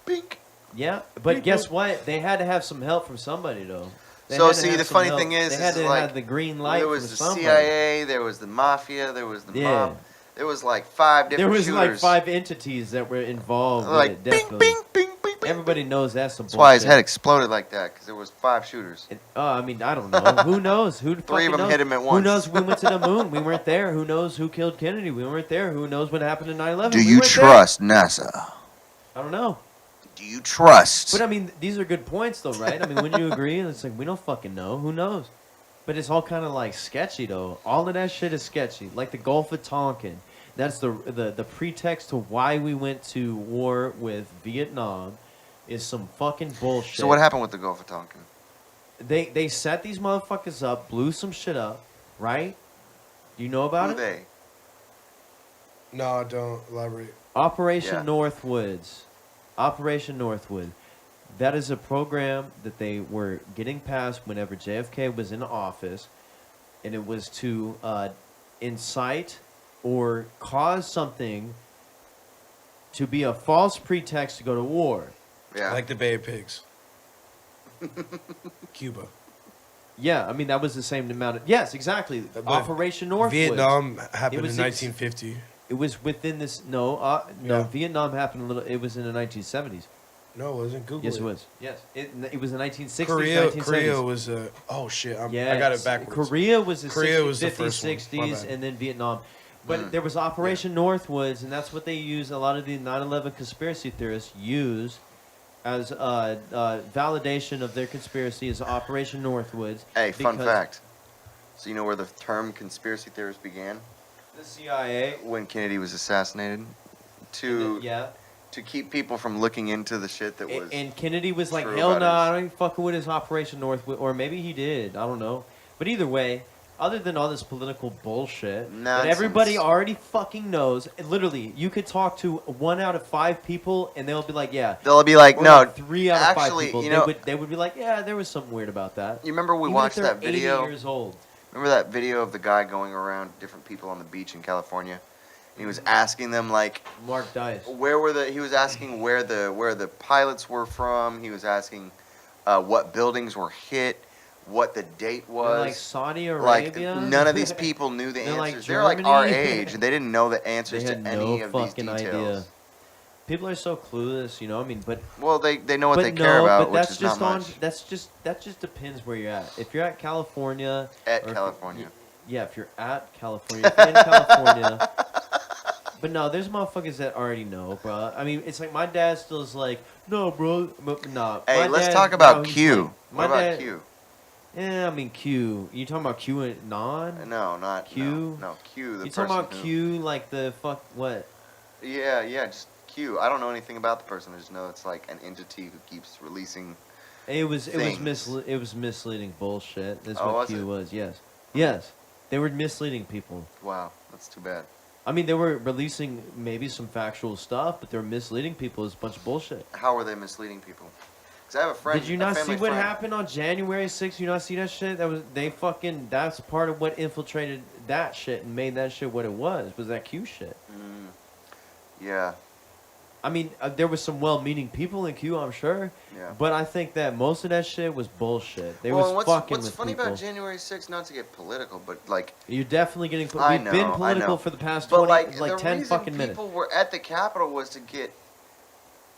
Bink. Yeah, but guess what? They had to have some help from somebody, though. They So, had to see, have the some funny help. thing is, they had is to like, have the green light There from was the somebody. CIA, there was the mafia, there was the Yeah. mob. There was like 5 There different was shooters. like 5 entities that were involved Like, with it, bing, definitely. bing, bing, bing, bing. Everybody knows that's some That's why his bullshit. head exploded like that, because there was 5 shooters. I mean, I don't know. Who knows? Who 3 of fucking them knows? hit him at Who once. knows? We went to the moon. We weren't there. Who knows who killed Kennedy? We weren't there. Who knows what happened in 9/11? Do We you weren't there. trust NASA? I don't know. Do you trust? But I mean, these are good points, though, right? I mean, wouldn't you agree? It's like, we don't fucking know. Who knows? But it's all kind of like sketchy, though. All of that shit is sketchy. Like the Gulf of Tonkin. That's the pretext to why we went to war with Vietnam is some fucking bullshit. So what happened with the Gulf of Tonkin? They set these motherfuckers up, blew some shit up, right? Do you know about Who it? they? No, don't elaborate. Operation Yeah. Northwoods. Operation Northwood. That is a program that they were getting passed whenever JFK was in office, and it was to incite or cause something to be a false pretext to go to war. Yeah. Like the Bay of Pigs. Cuba. Yeah, I mean, that was the same amount of... Yes, exactly. But Operation Northwood. Vietnam happened was in ex- 1950. It was within this... No, no, Yeah. Vietnam happened a little... It was in the 1970s. No, it wasn't. Google Yes, it was. Yes. It was the 1960s, Korea, 1970s. Korea was oh shit! I Yes. got it backwards. Korea was the Korea 60s, was the 50s, first one. My 60s, bad. and then Vietnam. But there was Operation Northwoods, and that's what they use. A lot of the 9/11 conspiracy theorists use as validation of their conspiracy is Operation Northwoods. Hey, fun because fact. So you know where the term conspiracy theorist began? The CIA. When Kennedy was assassinated. To Yeah. to keep people from looking into the shit that was. And Kennedy was like, true hell no, about I ain't fucking with his Operation Northwood. Or maybe he did. I don't know. But either way, other than all this political bullshit that Nonsense. everybody already fucking knows, and literally, you could talk to 1 out of 5 people, and they'll be like, yeah. They'll be like, Or no. like 3 out of 5 actually, people. you know- they would be like, yeah, there was something weird about that. You remember we Even watched if they're that video? 80 years old. Remember that video of the guy going around different people on the beach in California? And he was asking them like, Mark Dice. where were the? He was asking where the pilots were from. He was asking what buildings were hit, what the date They're was. like Saudi Like Arabia. none of these people knew the They're like answers. They're like our Germany. age, and they didn't know the They answers to had any no of these fucking details. idea. People are so clueless, you know. I mean, but Well, they know what but they no, care about, but which that's is just not on. much. That just depends where you're at. If you're at California, At or if- California. yeah. If you're at California, if you're in California. But no, there's motherfuckers that already know, bro. I mean, it's like my dad still is like, no, bro, nah. Hey, My let's dad, talk about he's Q. like- What my about dad, Q? Yeah, I mean Q. You talking about Q and non? No, not Q? No, Q. The You person talking about who- Q like the fuck what? Yeah, just Q. I don't know anything about the person. I just know it's like an entity who keeps releasing. It was Things. it was misleading bullshit. That's Oh, what was Q it? was. Yes, they were misleading people. Wow, that's too bad. I mean, they were releasing maybe some factual stuff, but they were misleading people. It's a bunch of bullshit. How are they misleading people? Because I have a friend. Did you a not see family what friend. happened on January 6th? You not see that shit? That's part of what infiltrated that shit and made that shit what it was that Q shit. Yeah. I mean, there was some well-meaning people in Q, I'm sure. Yeah. But I think that most of that shit was bullshit. They Well, was fucking what's with funny people. about January 6th, not to get political, but like You're definitely getting. I We've been know, I political know. for the past but 20, like, like the 10 reason fucking minutes. people were at the Capitol was to get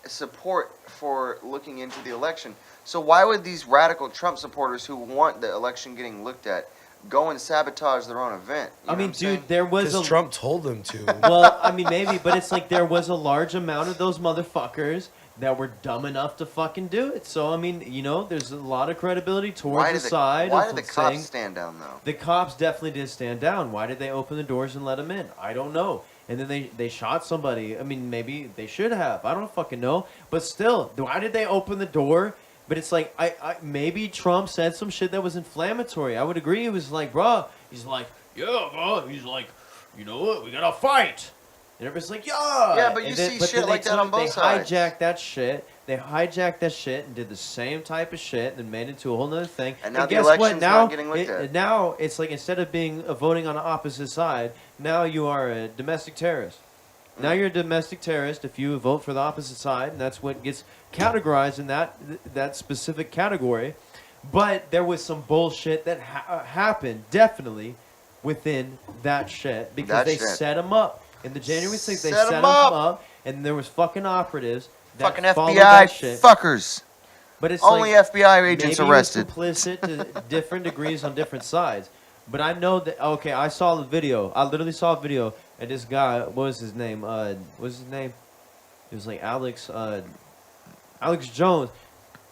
support for looking into the election. So why would these radical Trump supporters who want the election getting looked at go and sabotage their own event? You I know mean, what I'm saying? dude, there was Because a Trump told them to. well, I mean, maybe, but it's like there was a large amount of those motherfuckers that were dumb enough to fucking do it. So I mean, you know, there's a lot of credibility towards the side. Why of did the saying, cops stand down though? The cops definitely did stand down. Why did they open the doors and let them in? I don't know. And then they shot somebody. I mean, maybe they should have. I don't fucking know. But still, why did they open the door? But it's like, maybe Trump said some shit that was inflammatory. I would agree. It was like, bro, he's like, yeah, bro. He's like, you know what? We gotta fight. And everybody's like, yeah. Yeah, but you see shit like that on both sides. They hijacked that shit. They hijacked that shit and did the same type of shit and then made it into a whole nother thing. And now the guess election's what? Now, not getting looked at. now it's like instead of being voting on the opposite side, now you are a domestic terrorist. Now you're a domestic terrorist if you vote for the opposite side, and that's what gets categorized in that specific category. But there was some bullshit that happened, definitely, within that shit because they set them up. In the January 6th, they set them up, and there was fucking operatives that Fucking followed FBI that shit. fuckers. But it's Only like, FBI agents maybe arrested. It was complicit to different degrees on different sides. But I know that, okay, I saw the video. I literally saw a video, and this guy, what was his name? It was like Alex Jones,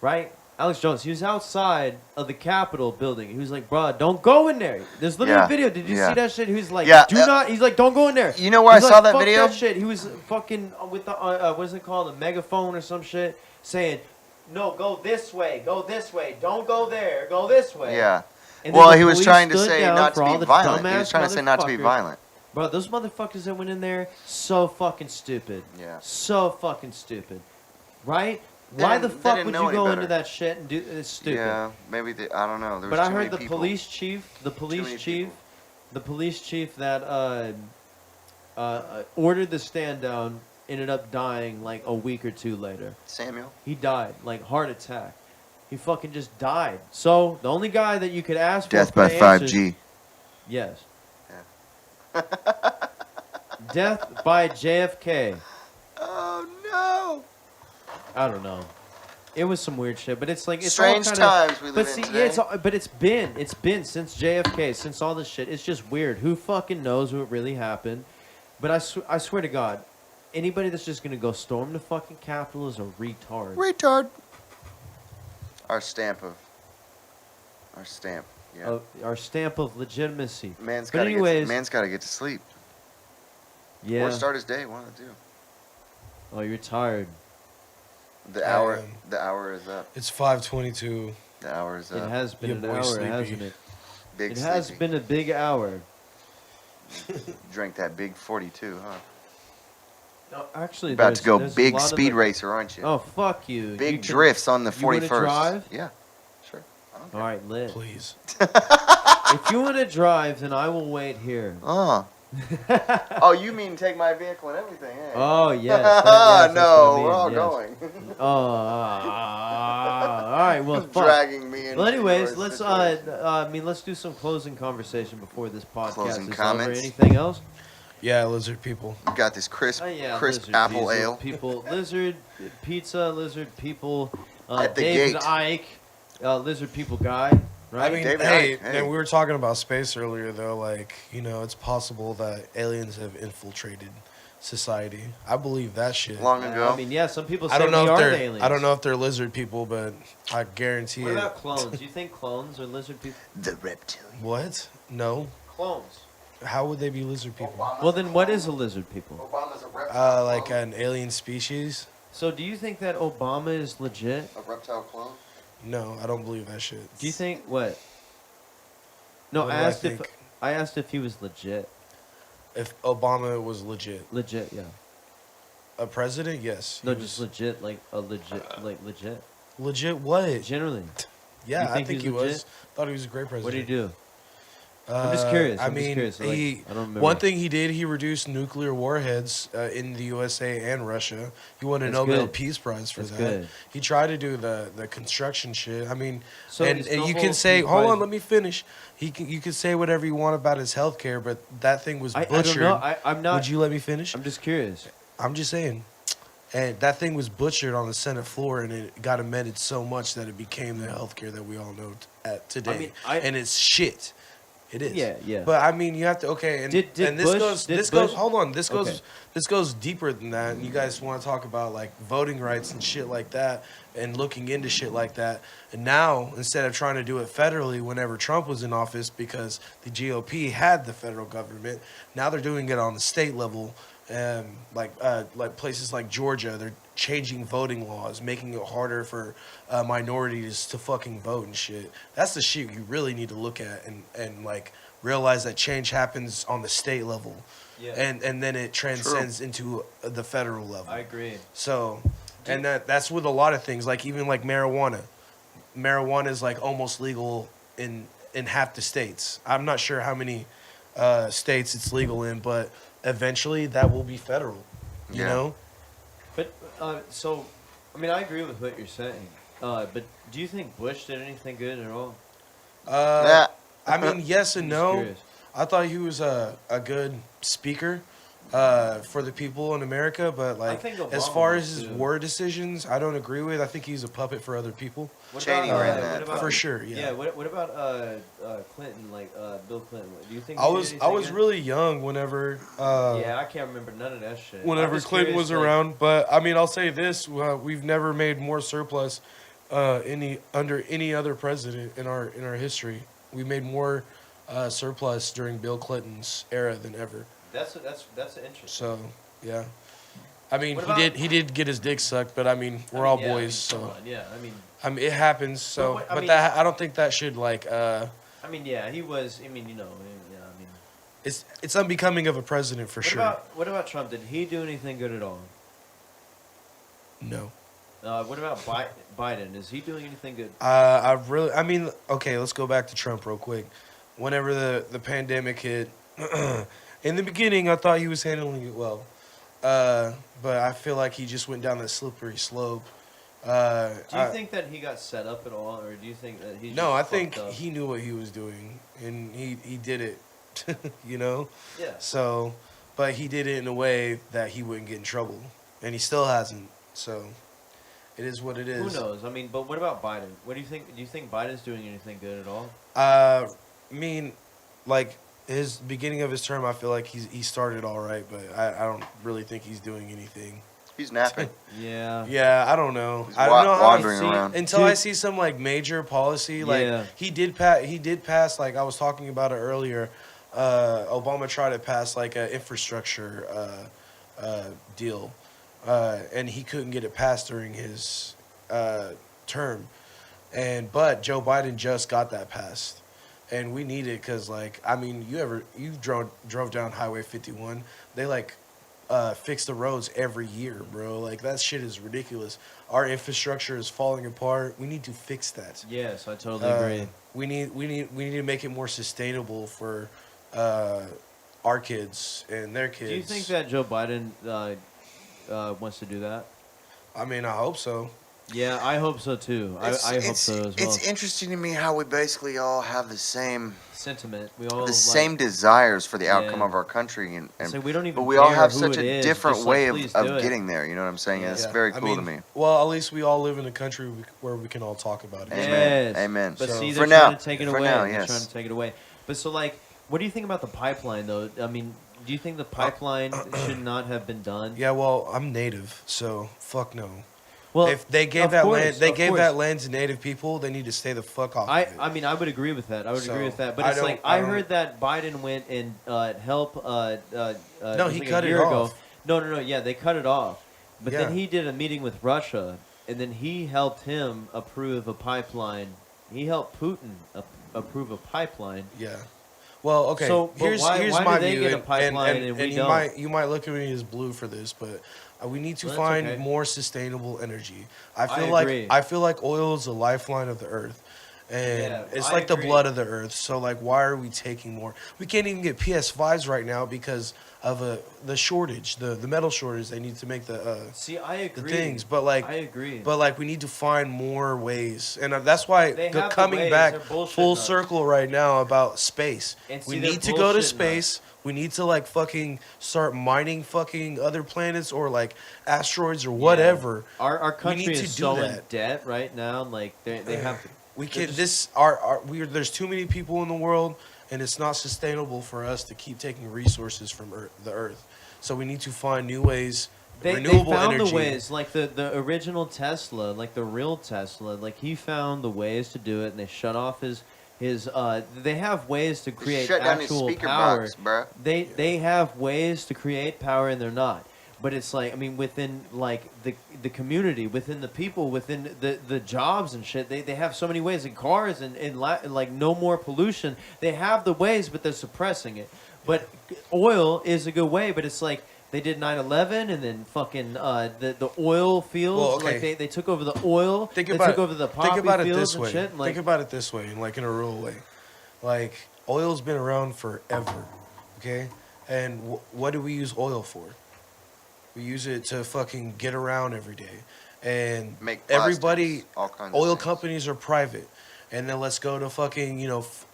right? Alex Jones. He was outside of the Capitol building. He was like, bro, don't go in there. There's literally a video. Did you see that shit? He was like, do not. He's like, don't go in there. You know where He's I like, saw that fuck video? That shit. He was fucking with the, what is it called? A megaphone or some shit saying, no, go this way. Go this way. Don't go there. Go this way. Yeah. And Well, then he the was police trying to stood say down not for to all be the violent. He was dumbass trying to say not to be motherfuckers. violent. Bro, those motherfuckers that went in there, so fucking stupid. Yeah. So fucking stupid. Right? They Why the didn't- they fuck didn't would know you any go better. into that shit and do it's stupid. Yeah, maybe I don't know. There was But I too heard many the people. police chief that ordered the stand down ended up dying like a week or two later. Samuel. He died, like heart attack. He fucking just died. So the only guy that you could ask Death for by the answers- 5G. Yes. Yeah. Death by JFK. Oh no. I don't know. It was some weird shit, but it's like it's Strange all kinda, times we live but in see, today. yeah, it's been since JFK, since all this shit. It's just weird. Who fucking knows what really happened? But I swear to God, anybody that's just gonna go storm the fucking Capitol is a retard. Retard. Our stamp. Yeah. Our stamp of legitimacy. Man's But got to anyways, get to sleep. yeah. Or start his day. One of the two. Oh, you're tired. The I hour. am. The hour is up. It's 5:22. The hour is It up. has been Your an boy hour, sleepy. hasn't it? Big It has sleepy. been a big hour. Drank that big 42, huh? No, actually, About to go there's a big lot of speed the- racer, aren't you? Oh, fuck you. Big You can- drifts on the you wanna 41st. drive? Yeah, sure. I don't care. All right, lit. Please. If you want to drive, then I will wait here. Oh. Oh, you mean take my vehicle and everything, eh? Oh, yes. That's No, what I we're all mean, yes. going. Oh, all right. Well, fuck. Dragging me into Well, anyways, your let's situation. let's do some closing conversation before this podcast Closing is comments? over. Anything else? Yeah, lizard people. We got this crisp, Oh yeah, crisp lizard apple people, ale. People, lizard pizza, lizard people. At the David gate. Icke, lizard people guy. Right? I mean, David hey, Icke, hey. and we were talking about space earlier, though. Like, you know, it's possible that aliens have infiltrated society. I believe that shit. Long ago. I mean, yeah. Some people say I don't know we if are they're. the aliens. I don't know if they're lizard people, but I guarantee What it. about clones? Do you think clones are lizard people? The reptilian. What? No. Clones. How would they be lizard people? Well, then what is a lizard people? Obama's a reptile. Like an alien species? So do you think that Obama is legit? A reptile clone? No, I don't believe that shit. Do you think what? No, What I do I asked if think? I asked if he was legit. If Obama was legit, Legit, yeah. a president, yes. No, he just was- legit, like a legit, like legit. Legit what? Generally. Yeah, You I think think he's he legit? was. Thought he was a great president. What did he do? I'm just curious. I I'm just mean, curious. Like, I don't remember. one thing he did, he reduced nuclear warheads in the USA and Russia. He won a That's Nobel good. Peace Prize for That's that. good. He tried to do the construction shit. I mean, So and his you Nobel can say, Peace hold on, Prize- let me finish. You can say whatever you want about his health care, but that thing was I butchered. don't know. I'm not. Would you let me finish? I'm just curious. I'm just saying. And that thing was butchered on the Senate floor, and it got amended so much that it became the healthcare that we all know today. And it's shit. It is. Yeah, yeah. But I mean, you have to and Did and this Bush- goes did this Bush- goes. Hold on, this goes Okay. this goes deeper than that. And you guys want to talk about like voting rights and shit like that, and looking into shit like that. And now instead of trying to do it federally, whenever Trump was in office, because the GOP had the federal government, now they're doing it on the state level. Like places like Georgia, they're changing voting laws, making it harder for minorities to fucking vote and shit. That's the shit you really need to look at and like realize that change happens on the state level, Yeah. and then it transcends into the federal level. I agree. So, and that's with a lot of things, like even like marijuana. Marijuana is like almost legal in half the states. I'm not sure how many states it's legal in, but eventually that will be federal. You Yeah. know? But so, I mean, I agree with what you're saying. But do you think Bush did anything good at all? Yeah. I mean, yes and I'm just no. curious. I thought he was a good speaker for the people in America, but like think as Obama far was as his too. war decisions, I don't agree with. I think he's a puppet for other people. What Cheney about, ran what that. about- For sure, yeah. What about Clinton? Like Bill Clinton? Do you think I he did was anything good? really young whenever Yeah, I can't remember none of that shit. I'm whenever just Clinton curious, was around. But I mean, I'll say this: we've never made more surplus under any other president in our history. We made more surplus during Bill Clinton's era than ever. That's interesting. So yeah, I mean, What he did get his dick sucked, but I mean, we're all boys, come so on, yeah, I mean, it happens. So, But but, I mean- that I don't think that should like I mean, yeah, he was. I mean, you know, yeah, I mean. it's unbecoming of a president for sure. What about Trump? Did he do anything good at all? No. What about Biden? Is he doing anything good? I mean, okay, let's go back to Trump real quick. Whenever the pandemic hit, in the beginning, I thought he was handling it well. But I feel like he just went down that slippery slope. Do you think that he got set up at all, or do you think that he? No, I think he knew what he was doing, and he did it, you know? Yeah. So, but he did it in a way that he wouldn't get in trouble, and he still hasn't. So, it is what it is. Who knows? I mean, but what about Biden? What do you think? Do you think Biden's doing anything good at all? I mean, like his beginning of his term, I feel like he started all right, but I don't really think he's doing anything. He's napping. Yeah. Yeah, I don't know. He's I don't know how wandering around. until I see some like major policy. Like Yeah. he did pass. Like I was talking about it earlier. Obama tried to pass like an infrastructure deal, and he couldn't get it passed during his term. But Joe Biden just got that passed, and we need it because like I mean you drove down Highway 51. They like fix the roads every year, bro. Like that shit is ridiculous. Our infrastructure is falling apart. We need to fix that. Yes, I totally agree. We need to make it more sustainable for our kids and their kids. Do you think that Joe Biden wants to do that? I mean, I hope so. Yeah, I hope so too. I hope so as well. It's interesting to me how we basically all have the same Sentiment. We all same desires for the outcome Yeah. of our country, and So we don't even. but we all care have who such it a is, different just, like, way please do of it. getting there. You know what I'm saying? Yeah. It's Yeah. very I cool to mean, me. Well, at least we all live in a country where we can all talk about it. Amen. Yes. Amen. But So- see, For they're trying now. to take it For away. now, They're yes. trying to take it away. But so, like, what do you think about the pipeline, though? I mean, do you think the pipeline should not have been done? Yeah, well, I'm native, so fuck no. Well, If they gave of that course, land, they of gave course. that land to native people. They need to stay the fuck off. of it. I mean, I would agree with that. I would So, agree with that. But I it's don't- like I I don't- heard that Biden went and helped. No, was he like cut a it year ago. off. No. Yeah, they cut it off. But Yeah. then he did a meeting with Russia, and then he helped him approve a pipeline. He helped Putin approve a pipeline. Yeah. Well, okay. So, but here's why my do they view, get a pipeline and we you don't? might look at me as blue for this, but we need to Well, that's find okay. more sustainable energy. I agree. I feel like oil is the lifeline of the earth, and Yeah, it's I like the agree. blood of the earth. So like, why are we taking more? We can't even get PS5s right now because of the shortage, the metal shortage. They need to make the See, I the agree. things, but like. I agree. But like we need to find more ways, and that's why They have the coming ways, back they're bullshitting full us. circle right now about space. And We see, they're need to go to bullshitting us. space. We need to like fucking start mining fucking other planets or like asteroids or whatever. Our country need to is do so in that. debt right now. Like they have. We they're can just- there's too many people in the world, and it's not sustainable for us to keep taking resources from the earth. So we need to find new ways. They renewable found energy. the ways, like the original Tesla, like the real Tesla, like he found the ways to do it, and they shut off his. They have ways to create Shut down his actual speaker power. box, bruh. They have ways to create power, and they're not. But it's like, I mean, within like the community, within the people, within the jobs and shit, they have so many ways. In cars and like no more pollution. They have the ways, but they're suppressing it. But oil is a good way, but it's like they did 9/11 and then fucking the oil fields. Well, okay. Like they took over the oil. Think they about took it. over the Think poppy about it fields this and way. shit. And like, Think about it this way, like in a real way. Like oil's been around forever, okay? And what do we use oil for? We use it to fucking get around every day, and Make everybody. plastics, all kinds of Oil things. companies are private, and then let's go to fucking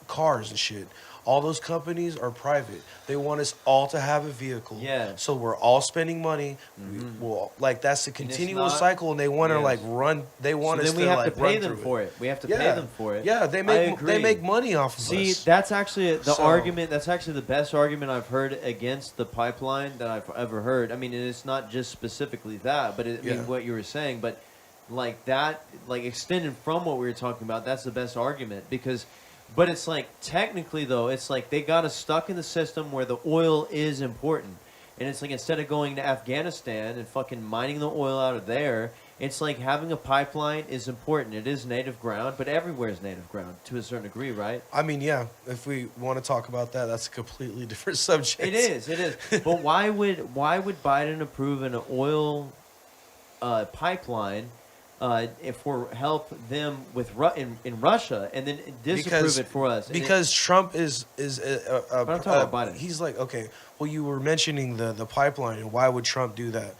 cars and shit. All those companies are private. They want us all to have a vehicle. Yeah. So we're all spending money. Like that's the And it's continuous not- cycle, and they want to Yes. like run. They want so us then we to have like to pay run them through for it. We have to pay Yeah. them for it. Yeah, they I make agree. money off of See, us. that's actually the So- argument. That's actually the best argument I've heard against the pipeline that I've ever heard. I mean, and it's not just specifically that, but I Yeah. mean what you were saying. But like that, like extended from what we were talking about, that's the best argument because. But it's like technically though, it's like they got us stuck in the system where the oil is important, and it's like instead of going to Afghanistan and fucking mining the oil out of there, it's like having a pipeline is important. It is native ground, but everywhere is native ground to a certain degree, right? I mean, yeah. If we want to talk about that, that's a completely different subject. It is. But why would Biden approve an oil pipeline if we're help them with in Russia and then disapprove it for us? And Because Trump is But I'm talking about Biden. He's like, okay, well, you were mentioning the pipeline, and why would Trump do that?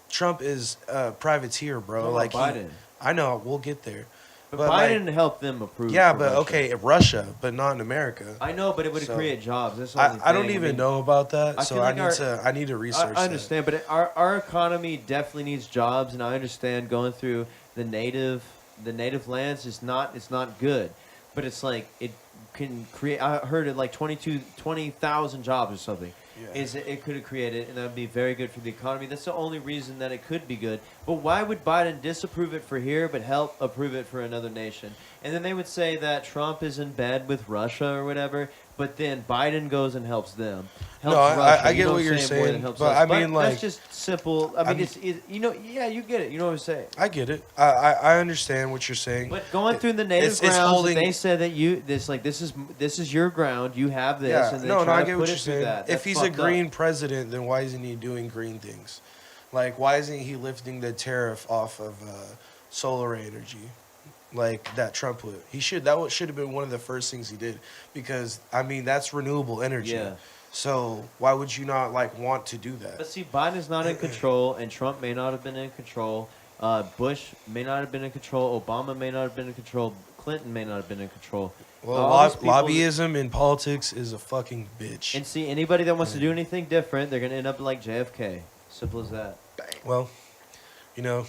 Trump is a privateer, bro. What Like about Biden? I know we'll get there. But like, Biden helped them approve. yeah, for but Russia. okay, Russia, but not in America. I know, but it would So, create jobs. That's the only I don't thing. even mean, know about that, I so feel like I need to research. I understand, but our economy definitely needs jobs, and I understand going through the native lands is not good, but it's like it can create. I heard it like 20,000 jobs or something. Yeah. It could have created, and that would be very good for the economy. That's the only reason that it could be good. But why would Biden disapprove it for here, but help approve it for another nation? And then they would say that Trump is in bed with Russia or whatever. But then Biden goes and helps them. Helps No, I Russia. I You get know what you're more than saying, helps but us. I mean, like, that's just simple. I mean, I'm- yeah, you get it. You know what I'm saying. I get it. I understand what you're saying. But going through the native it's grounds, holding- they said that this is your ground. You have this, Yeah, and they no, try I to get put what it you're through saying. that. If That's he's a fucked up. green president, then why isn't he doing green things? Like, why isn't he lifting the tariff off of solar energy, like that Trump would? Should have been one of the first things he did, because I mean that's renewable energy. Yeah. So why would you not like want to do that? But see, Biden's not in control, and Trump may not have been in control. Bush may not have been in control. Obama may not have been in control. Clinton may not have been in control. Well, All these people- lobbyism in politics is a fucking bitch. And see, anybody that wants to do anything different, they're going to end up like JFK. Simple as that. Well,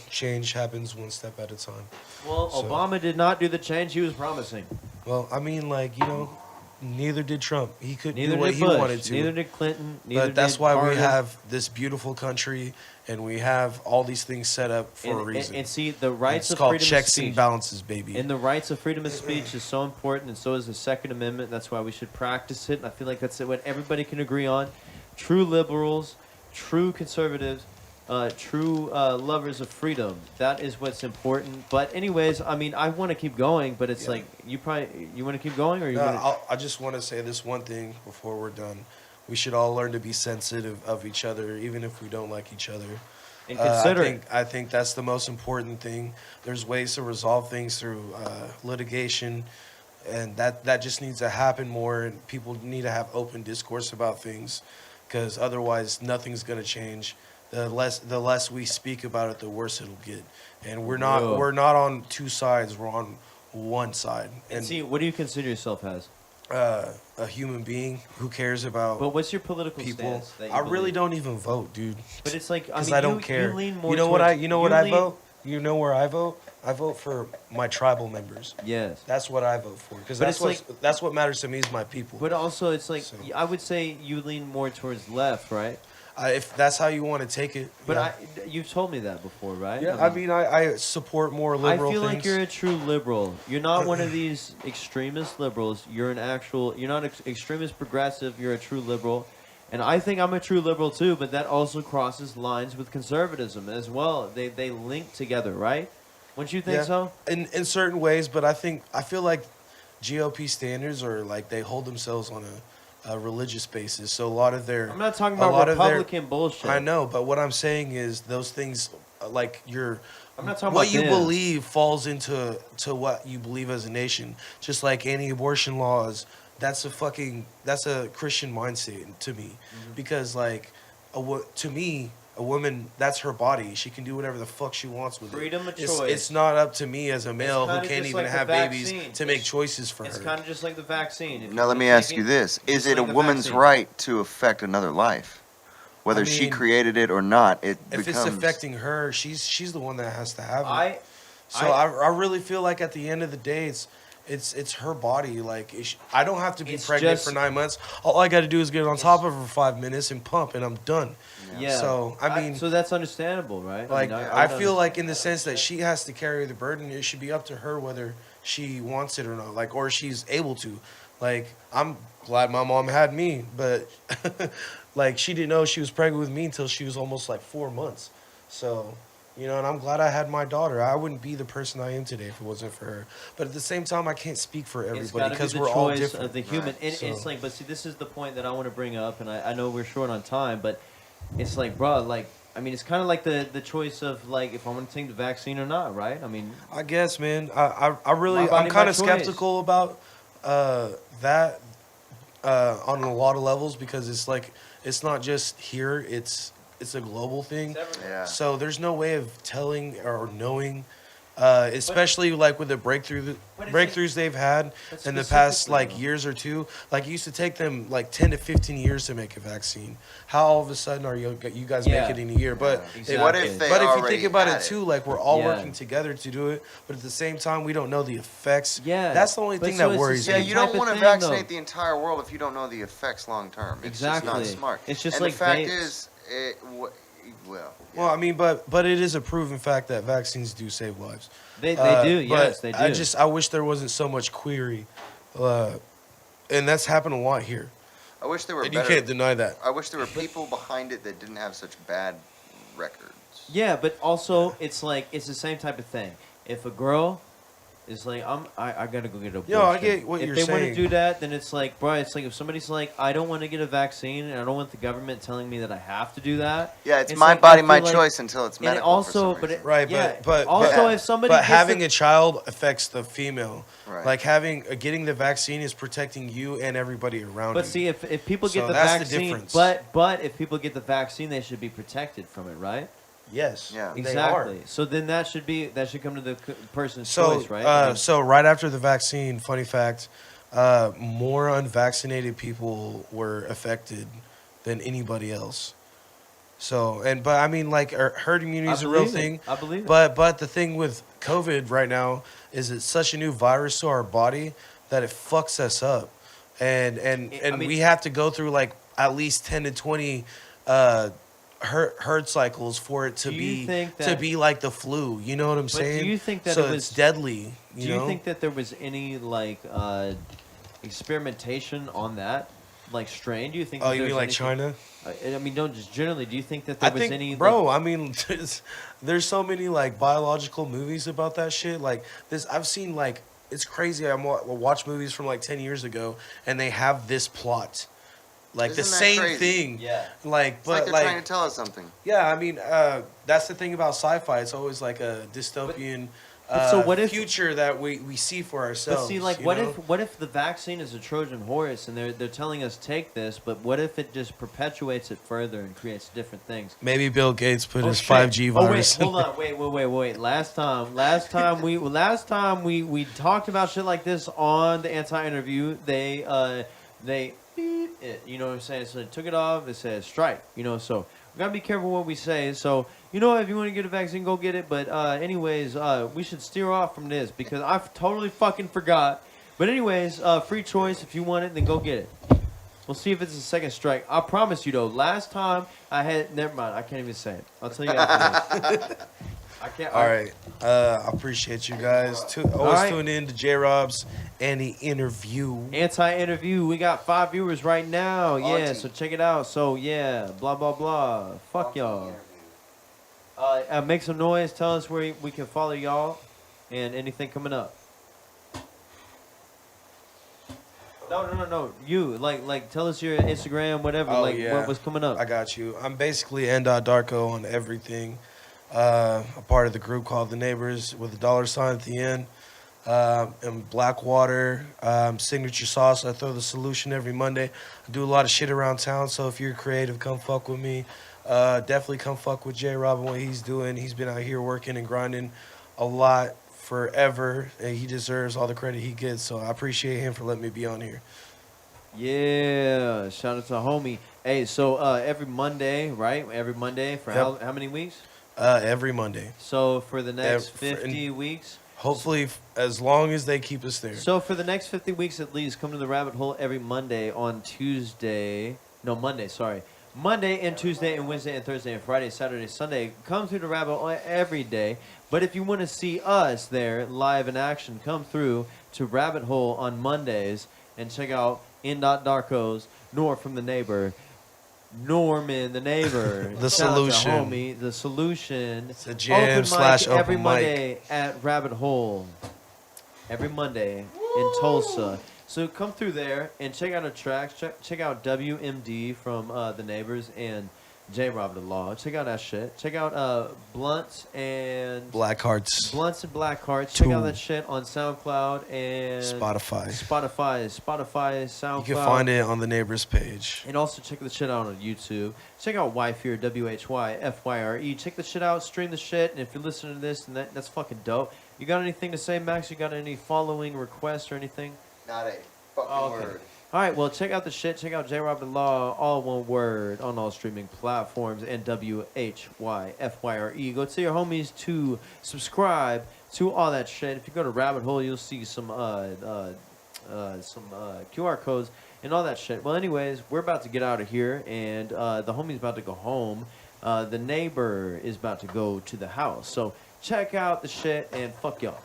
change happens one step at a time. Well, So- Obama did not do the change he was promising. Well, I mean, neither did Trump. He couldn't Neither do what did he Bush. wanted to. Neither did Clinton. Neither But that's did why we Carter. have this beautiful country, and we have all these things set up for a And, reason. and see, the rights It's of called freedom of checks speech. and balances, baby. And the rights of freedom of speech is so important, and so is the Second Amendment. That's why we should practice it. And I feel like that's what everybody can agree on. True liberals, true conservatives, true lovers of freedom. That is what's important. But anyways, I mean, I want to keep going, but it's like you want to keep going, or you want to? I just want to say this one thing before we're done. We should all learn to be sensitive of each other, even if we don't like each other. And consider I think that's the most important thing. There's ways to resolve things through litigation, and that just needs to happen more. And people need to have open discourse about things, because otherwise nothing's gonna change. The less we speak about it, the worse it'll get. And we're not on two sides. We're on one side. And see, what do you consider yourself as? A human being who cares about. But what's your political people. stance? That you I really believe? don't even vote, dude. But it's like Because I don't care. You lean more You know what I lean- vote? You know where I vote? I vote for my tribal members. Yes. That's what I vote for. Because But it's that's what matters to me is my people. But also, it's like So- I would say you lean more towards left, right? If that's how you want to take it. But yeah. you've told me that before, right? Yeah, I support more I liberal feel things. like you're a true liberal. You're not one of these extremist liberals. You're not extremist progressive. You're a true liberal. And I think I'm a true liberal too, but that also crosses lines with conservatism as well. They link together, right? Wouldn't you think so? In certain ways, but I feel like GOP standards are like they hold themselves on a religious basis. So a lot of their I'm not talking about Republican bullshit. I know, but what I'm saying is those things like I'm not talking what about you them. believe falls into what you believe as a nation. Just like anti-abortion laws, that's a Christian mindset to me, because like to me. A woman, that's her body. She can do whatever the fuck she wants with Freedom it. of choice. It's not up to me as a male who kinda can't just even like the have babies vaccine. to make choices for It's her. kind of just like the vaccine. If Now you let me wanna ask take you it, this: Is just it a like the woman's vaccine. right to affect another life, whether she mean, created it or not? It If becomes. it's affecting her, she's the one that has to have it. I I really feel like at the end of the day, it's her body. Like I don't have to be It's pregnant just- for 9 months. All I got to do is get on top of her for 5 minutes and pump, and I'm done. Yeah. So I mean, so that's understandable, right? like mean, I would feel like in the sense that she has to carry the burden. It should be up to her whether she wants it or not. Like or she's able to. Like I'm glad my mom had me, but like she didn't know she was pregnant with me until she was almost like 4 months. So. You know, and I'm glad I had my daughter. I wouldn't be the person I am today if it wasn't for her. But at the same time, I can't speak for it's everybody gotta because be the we're all choice different. of the human. And So- it's like, but see, this is the point that I want to bring up, and I know we're short on time, but it's like, bro, like, I mean, it's kind of like the choice of like if I'm gonna take the vaccine or not, right? I mean, I guess, man. I really, My body, I'm kind my of choice. skeptical about that on a lot of levels because it's like it's not just here. It's a global thing. Yeah. So there's no way of telling or knowing, especially like with the But it's breakthroughs they've had But in the past specifically, like though. years or two. Like it used to take them like 10 to 15 years to make a vaccine. How all of a sudden are you guys Yeah. make it in a year? But Exactly. What if they but if you already think about had it too, like we're all Yeah. working together to do it, but at the same time we don't know the effects. Yeah. That's the only But thing so that it's the worries same Yeah, me. you type don't of want to thing, vaccinate though. the entire world if you don't know the effects long term. It's Exactly. just not smart. It's just and like the fact vapes. is, well. Well, I mean, but it is a proven fact that vaccines do save lives. they do, But yes, they do. I wish there wasn't so much query, and that's happened a lot here. I wish there were And you better. can't deny that. I wish there were people behind it that didn't have such bad records. Yeah, but also it's like it's the same type of thing. If a girl is like, I gotta go get an abortion. Yo, I get what if you're they want saying. to do that, then it's like, bro, it's like if somebody's like, I don't want to get a vaccine and I don't want the government telling me that I have to do that. Yeah, it's It's my like, I body, feel my like- choice until it's And medical. also, for some but reason. Right, yeah, but also yeah. if somebody But gets having the- a child affects the female. Right. Like getting the vaccine is protecting you and everybody around But you. see, if people get So the that's the vaccine, difference. but if people get the vaccine, they should be protected from it, right? Yes. Yeah. they Exactly. are. So then that should come to the person's So, choice, right? I mean, so right after the vaccine, funny fact, more unvaccinated people were affected than anybody else. So, but I mean, like, herd immunity is a real believe it. thing. I believe it. But the thing with COVID right now is it's such a new virus to our body that it fucks us up, and I mean- we have to go through like at least 10 to 20 herd cycles for it to Do you be think to that- be like the flu. You know what I'm But saying? do you think that so it it's was- deadly? Do you think that there was any like experimentation on that? like strain? Do you think? Oh, that you mean there's like anything- China? I mean, don't just generally. Do you think that I there was think, any? bro. like- I mean, there's so many like biological movies about that shit. Like this, I've seen like it's crazy. Watch movies from like 10 years ago, and they have this plot, like the Isn't that same crazy? thing. Yeah. Like, It's like but they're trying to tell us something. yeah. I mean, that's the thing about sci-fi. It's always like a dystopian. But so what if- future that we see for ourselves? But see, like, you what know? if the vaccine is a Trojan horse, and they're telling us take this, but what if it just perpetuates it further and creates different things? Maybe Bill Gates put his shit. 5G virus. Oh wait, hold on, wait. Last time we talked about shit like this on the anti-interview. They beep it. You know what I'm saying? So they took it off. It says strike. You know, so we gotta be careful what we say. So you know, if you want to get a vaccine, go get it. But anyways, we should steer off from this because I totally fucking forgot. But anyways, free choice. If you want it, then go get it. We'll see if it's a second strike. I promise you though. Last time I had, never mind. I can't even say it. I'll tell you after this. I can't. All right. I appreciate you guys. Always right. tune in to J Rob's Anti-Interview. Anti-interview. We got 5 viewers right now. Yeah, Auntie. so check it out. So yeah, blah blah blah. Fuck y'all. Make some noise. Tell us where we can follow y'all, and anything coming up. No. You like tell us your Instagram, whatever. Oh, like yeah. what was coming up. I got you. I'm basically Darko on everything. A part of the group called The Neighbors with a $ at the end. In Blackwater, signature sauce. I throw the solution every Monday. I do a lot of shit around town, so if you're creative, come fuck with me. Definitely come fuck with J Rob and what he's doing. He's been out here working and grinding a lot forever, and he deserves all the credit he gets. So I appreciate him for letting me be on here. Yeah, shout out to homie. Hey, so every Monday, right? Every Monday for Yep. how many weeks? Every Monday. So for the next Ev- 50 weeks. Hopefully, as long as they keep us there. So for the next 50 weeks at least, come to the Rabbit Hole every Monday on Monday, sorry. Monday and Tuesday and Wednesday and Thursday and Friday, Saturday, Sunday. Come through the Rabbit Hole every day. But if you want to see us there live in action, come through to Rabbit Hole on Mondays and check out Darko's Nor from the Neighbor. Norman, the neighbor. The Shout out to Solution. homie, the solution. It's a jam / every open Monday at Rabbit Hole. Every Monday in Tulsa. So come through there and check out our tracks. Check out WMD from The Neighbors and J. Rob the Law. Check out that shit. Check out Blunts and Black Hearts. Blunts and Black Hearts. Check out Two. that shit on SoundCloud and Spotify. SoundCloud. You can find it on the Neighbors page. And also check the shit out on YouTube. Check out WHYFYRE, WHYFYRE. Check the shit out, stream the shit, and if you're listening to this, then that's fucking dope. You got anything to say, Max? You got any following requests or anything? Not a fucking word. All right, well, check out the shit. Check out J. Rob the Law, all one word, on all streaming platforms, and WHYFYRE. Go to your homies to subscribe to all that shit. If you go to Rabbit Hole, you'll see some QR codes and all that shit. Well, anyways, we're about to get out of here, and the homie's about to go home. The neighbor is about to go to the house. So check out the shit, and fuck y'all.